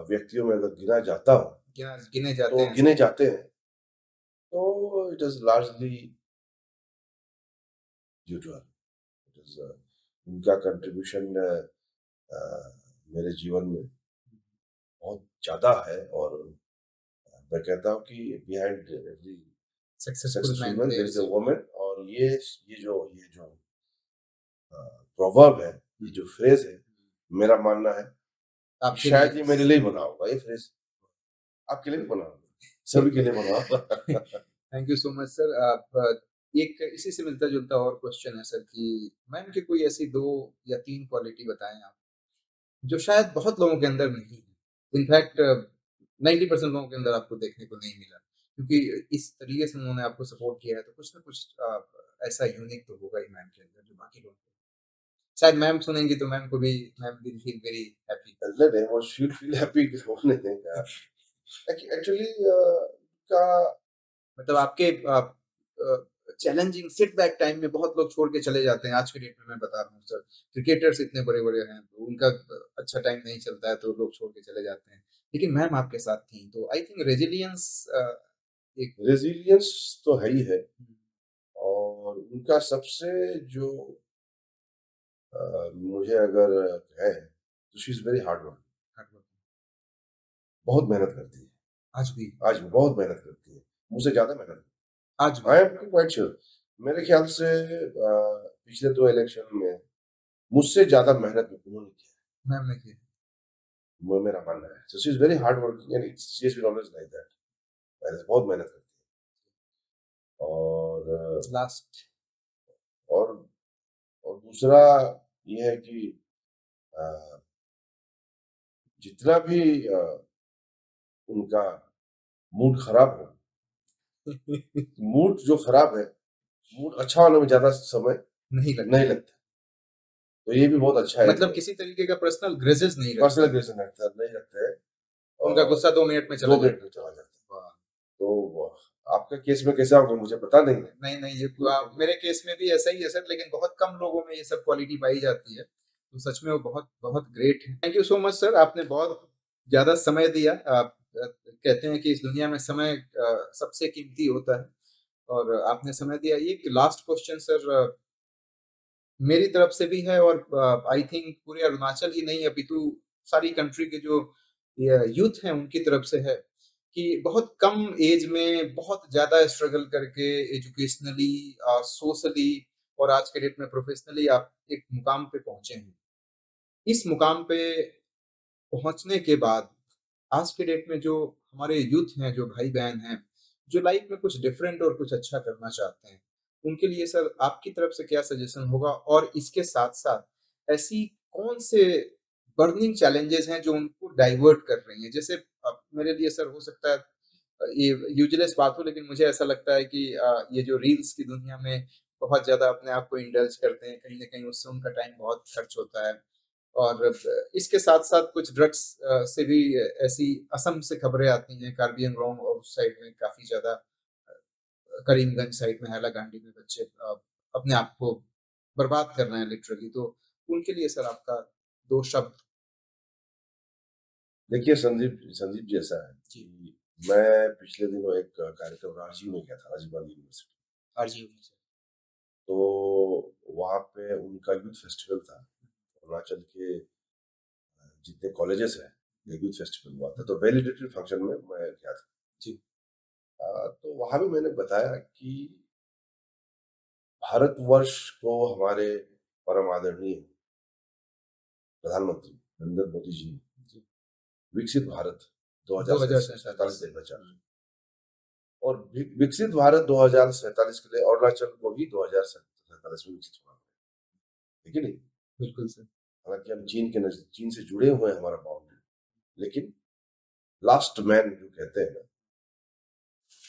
व्यक्तियों में अगर गिना जाता हूँ, गिने जाते तो हैं गिने जाते हैं, तो it is largely due to her. It is उनका कंट्रीब्यूशन मेरे जीवन में बहुत ज्यादा है, और मैं कहता हूँ कि behind every successful successful man man there there is is a a woman. और ये जो प्रोवर्ब है, ये जो फ्रेज है, मेरा मानना है कि आपके शायद ये लिए। मेरे लिए बना होगा, ये फ्रेज आपके लिए भी बना होगा, सभी के लिए बना होगा। Thank you so much sir. आप एक इसी से मिलता-जुलता और क्वेश्चन है सर कि मैम की कोई ऐसी 2 या 3 क्वालिटी बताएँ आप, जो शायद बहुत लोगों के अंदर नहीं है। इनफैक्ट 90% लोगों के अंदर आपको देखने को नहीं मिला। क्योंकि इस तरीके से उन्होंने आपको सपोर्ट किया है, तो कुछ ना कुछ ऐसा यूनिक तो होगा ही मैम के अंदर जो बाकी लोगों को, शायद मैम सुनेंगी तो ma'am will feel very happy. नहीं नहीं, वो शुड फील हैप्पी होने देगा। एक्चुअली का मतलब आपके चैलेंजिंग सेटबैक टाइम में बहुत लोग छोड़ के चले जाते हैं। आज के डेट में मैं बता रहा हूँ सर, क्रिकेटर्स इतने बड़े-बड़े हैं, तो उनका अच्छा टाइम नहीं चलता है तो लोग छोड़ के चले जाते हैं। लेकिन मैम आपके साथ थी, तो आई थिंक रेजिलियंस एक रेजिलियंस तो है ही है, और उनका सबसे जो मुझे अगर है, तो she is very hard work. बहुत मेहनत करती है, आज भी आज भी बहुत मेहनत करती है, मुझसे ज्यादा मेहनत। आज भी आई एम क्वाइट श्योर, मेरे ख्याल से पिछले 2 इलेक्शन में मुझसे ज्यादा मेहनत उन्होंने की है, मैम ने की। वो मेरा मानना है। So she is very hard working, and she is always like that, बहुत मेहनत करती है। लास्ट और और दूसरा ये है कि अ, जितना भी उनका मूड खराब हो, मूड जो खराब है, मूड अच्छा होने में ज्यादा समय नहीं लगता। नहीं लगता, तो ये भी बहुत अच्छा है। मतलब किसी तरीके का पर्सनल ग्रजेस नहीं पर्सनल रखते। ग्रेशन नहीं रखते हैं, उनका और गुस्सा 2 मिनट में चला 2 मिनट जाता में चला जाता है। है। वाह! तो आपका केस में कैसा होगा मुझे पता नहीं है। नहीं, नहीं, ये मेरे केस में भी ऐसा ही है सर, लेकिन बहुत कम लोगों में ये सब क्वालिटी पाई जाती है। तो सच में वो बहुत बहुत ग्रेट है। Thank you so much sir, आपने बहुत ज़्यादा समय दिया। आप कहते हैं कि इस दुनिया में समय सबसे कीमती होता है, और आपने समय दिया। ये लास्ट क्वेश्चन सर मेरी तरफ से भी है, और आई थिंक पूरे अरुणाचल ही नहीं अपितु सारी कंट्री के जो यूथ हैं उनकी तरफ से है, कि बहुत कम एज में बहुत ज़्यादा स्ट्रगल करके एजुकेशनली, सोशली और आज के डेट में प्रोफेशनली आप एक मुकाम पे पहुँचे हैं। इस मुकाम पे पहुँचने के बाद आज के डेट में जो हमारे यूथ हैं, जो भाई-बहन हैं, जो लाइफ में कुछ डिफरेंट और कुछ अच्छा करना चाहते हैं, उनके लिए सर आपकी तरफ से क्या सजेशन होगा? और इसके साथ-साथ ऐसी कौन से बर्निंग चैलेंजेज़ हैं जो उनको डाइवर्ट कर रही हैं? जैसे मेरे लिए सर हो सकता है ये यूज़लेस बात हो, लेकिन मुझे ऐसा लगता है कि ये जो रील्स की दुनिया में बहुत ज़्यादा अपने आप को इंडल्ज करते हैं, कहीं न कहीं उससे उनका टाइम बहुत खर्च होता है। और इसके साथ-साथ कुछ ड्रग्स से भी ऐसी असम से खबरें आती हैं, कार्बी एंगलोंग और उस साइड में काफ़ी ज़्यादा करीमगंज साइड में, हैलाकांडी में बच्चे अपने आप को बर्बाद कर रहे हैं लिटरली। तो उनके लिए सर आपका 2 शब्द। देखिए संदीप जी ऐसा है जी। कि मैं पिछले दिनों एक कार्यक्रम राजीव में गया था, राजीव गांधी यूनिवर्सिटी। राजीव जी से। तो वहाँ पे उनका यूथ फेस्टिवल था। अरुणाचल के जितने कॉलेजेस हैं, ये यूथ फेस्टिवल हुआ था, तो वैलिडेटरी फंक्शन में मैं गया था। जी। तो वहाँ भी मैंने बताया कि भारतवर्ष को हमारे परम आदरणीय प्रधानमंत्री नरेंद्र मोदी जी जी। विकसित भारत 2047 2047 देखना चाहते हैं। और विकसित भारत 2047 के लिए अरुणाचल को भी 2047 में विकसित होना है कि नहीं? बिल्कुल सर। हालांकि हम चीन से जुड़े हुए हैं, हमारा बाउंड्री, लेकिन लास्ट मैन जो कहते हैं ना,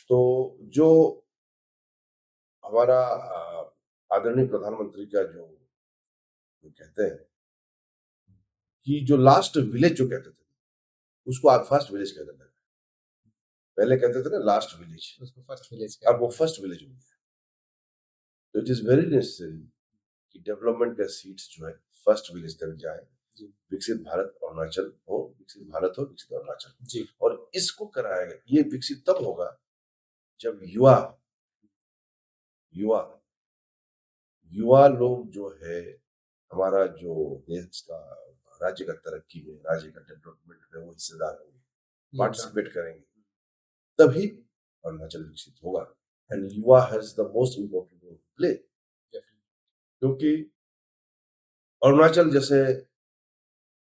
तो जो हमारा आदरणीय प्रधानमंत्री का जो कहते हैं कि जो लास्ट विलेज जो कहते थे, उसको आप फर्स्ट विलेज कहते थे। पहले कहते थे ना लास्ट विलेज, उसको फर्स्ट विलेज अब वो फर्स्ट विलेज हो गया। तो इट इज वेरी नेसेसरी कि डेवलपमेंट का सीड्स जो है फर्स्ट विलेज तक जाए। विकसित भारत अरुणाचल हो, विकसित भारत हो, विकसित अरुणाचल जी। और इसको कराएगा। ये विकसित तब होगा जब युवा युवा युवा लोग जो है, हमारा जो देश का राज्य का तरक्की में, राज्य का डेवलपमेंट में वो हिस्सेदार होंगे, पार्टिसिपेट करेंगे, तभी अरुणाचल विकसित होगा। एंड युवा has the most important role to play, क्योंकि अरुणाचल जैसे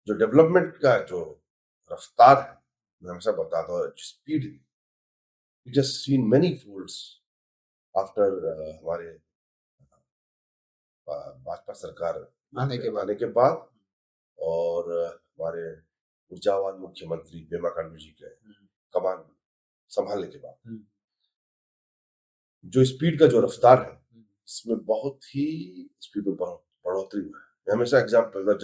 जो डेवलपमेंट का जो रफ्तार है, मैं हमेशा बताता हूँ, speed, it has seen many fools after हमारे भाजपा सरकार आने के बाद और हमारे ऊर्जावान मुख्यमंत्री पेमा खांडू जी के कमान संभालने के बाद जो स्पीड का जो रफ्तार है, इसमें बहुत ही स्पीड में बढ़ोतरी हुआ है। मैं हमेशा एग्जाम्पल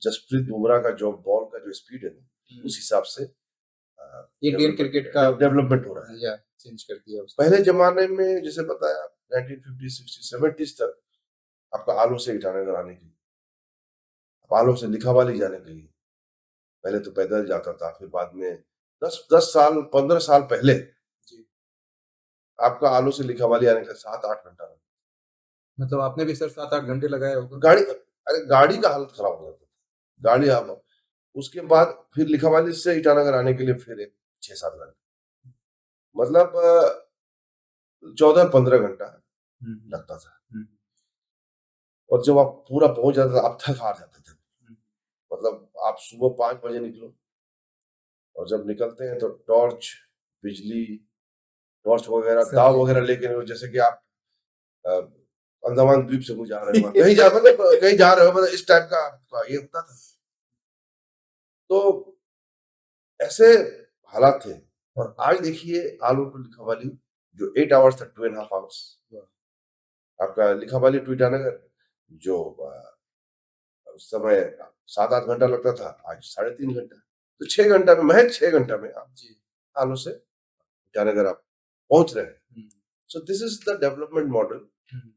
जसप्रीत बुमराह का जो बॉल का जो स्पीड है, उस हिसाब से इंडियन क्रिकेट का डेवलपमेंट हो रहा है, या चेंज कर दिया। पहले जमाने में जैसे बताया 1950, 60, 70 तक आपका आलो से ईटानगर आने के लिए, आलो से लिखावाली जाने के लिए पहले तो पैदल जाता था, फिर बाद में 10 साल 15 साल पहले आपका आलो से लिखावाली आने का 7-8 घंटा। मतलब आपने भी सर 7-8 घंटे लगाए होगा? अरे गाड़ी का हालत खराब हो जाता था, गाड़ी आप उसके बाद फिर लिखावाली से ईटानगर आने के लिए फिर 6-7 घंटे, मतलब 14-15 घंटा लगता था। और जब आप पूरा पहुंच जाते थे, आप थक हार जाते थे। मतलब आप सुबह 5 बजे निकलो और जब निकलते हैं तो टॉर्च, बिजली, टॉर्च वगैरह, दाव वगैरह लेके, जैसे कि आप अंडमान द्वीप से जा रहे हो, कहीं जा रहे हो, मतलब इस टाइप का आपका ये होता था। तो ऐसे हालात थे। और आज देखिए आलू टू लिखावाली जो 8 आवर्स था, 2.5 आवर्स आपका लिखावाली टू ईटानगर, जो उस समय 7-8 घंटा लगता था, आज 3.5 घंटा। तो 6 घंटा में, महज 6 घंटा में आप आलू से ईटानगर आप पहुंच रहे हैं। So this is the development model,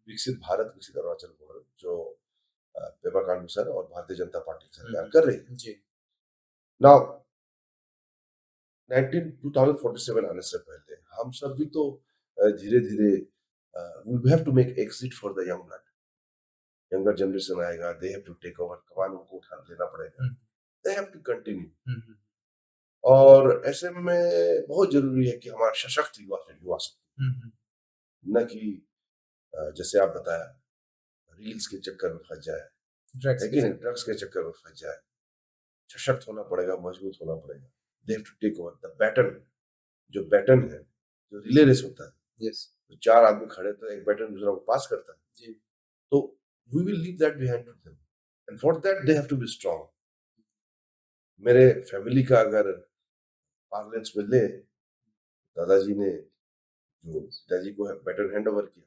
विकसित भारत विकसित अरुणाचल मॉडल, जो पेमा खांडू सर और भारतीय जनता पार्टी की सरकार कर रही है। नाउ 2047 आने से पहले हम सब भी तो धीरे धीरे we have to make exit for the young blood, younger generation आएगा, they have to take over, कमान उनको उठा लेना पड़ेगा, they have to continue। और ऐसे में बहुत जरूरी है कि हमारा सशक्त युवा शक्ति, न कि जैसे आप बताया रील्स के चक्कर में फंस जाए, लेकिन ड्रग्स के चक्कर में फंस जाए। सशक्त होना पड़ेगा, मजबूत होना पड़ेगा। They have to take over the baton, जो बैटन है, जो रिले रेस होता है, तो 4 आदमी खड़े तो एक बैटन दूसरा को पास करता है, तो we will leave that behind to them, and for that they have to be strong। मेरे फैमिली का अगर पार्लेंस में ले, दादाजी ने जो पिताजी को बैटन हैंड ओवर किया,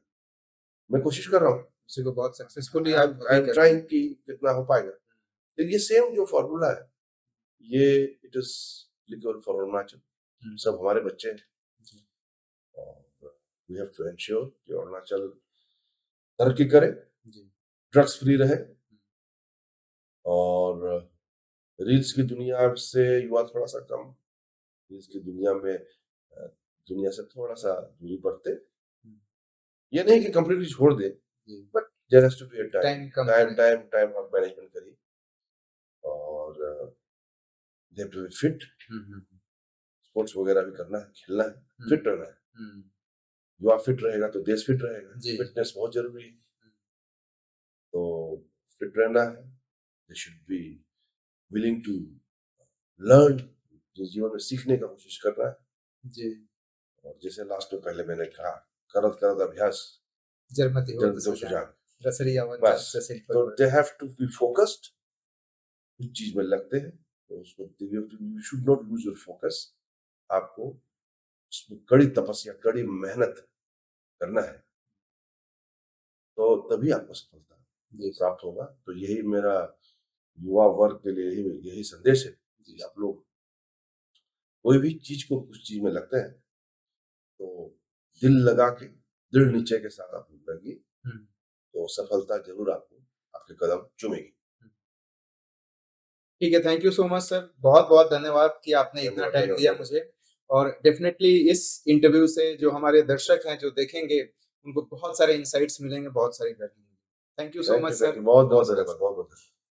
मैं कोशिश कर रहा हूँ उसी को बहुत सक्सेसफुली आई एम ट्राइंग कि कितना हो पाएगा। तो ये सेम जो फॉर्मूला है, ये it is liquid for Arunachal, सब हमारे बच्चे हैं। वी हैव टू एंश्योर कि अरुणाचल तरक्की करे, ड्रग्स फ्री रहे और रील्स की दुनिया से युवा थोड़ा सा कम, रील्स की दुनिया में दुनिया से थोड़ा सा दूरी बढ़ते। ये नहीं कि कंप्लीटली छोड़ दे, but there has to be a time आप मैनेजमेंट करिए और they have to be fit. Sports वगैरह भी करना है, खेलना है, फिट रहना है। युवा फिट रहेगा तो देश फिट रहेगा। फिटनेस बहुत जरूरी है, तो फिट रहना है। They should be willing to learn, जिस जीवन में सीखने का कोशिश कर रहा है जी। और जैसे लास्ट में पहले मैंने कहा, करत करत अभ्यास जन्मति हो सुजान, बस। तो they have to be focused, उस चीज में लगते हैं तो उसको you should not lose your focus. आपको उसमें कड़ी तपस्या, कड़ी मेहनत करना है, तो तभी आपको सफलता प्राप्त होगा। तो यही मेरा युवा वर्ग के लिए यही संदेश है कि आप लोग कोई भी चीज को कुछ चीज में लगते हैं तो दिल लगा के दृढ़ निश्चय के साथ आप लगिए, तो सफलता जरूर आपको आपके कदम चूमेगी। ठीक है, thank you so much sir, बहुत बहुत धन्यवाद कि आपने इतना टाइम दिया मुझे। और डेफिनेटली इस इंटरव्यू से जो हमारे दर्शक हैं, जो देखेंगे, उनको बहुत सारे इंसाइट्स मिलेंगे, बहुत सारी। Thank you so much sir, बहुत बहुत धन्यवाद, बहुत बहुत।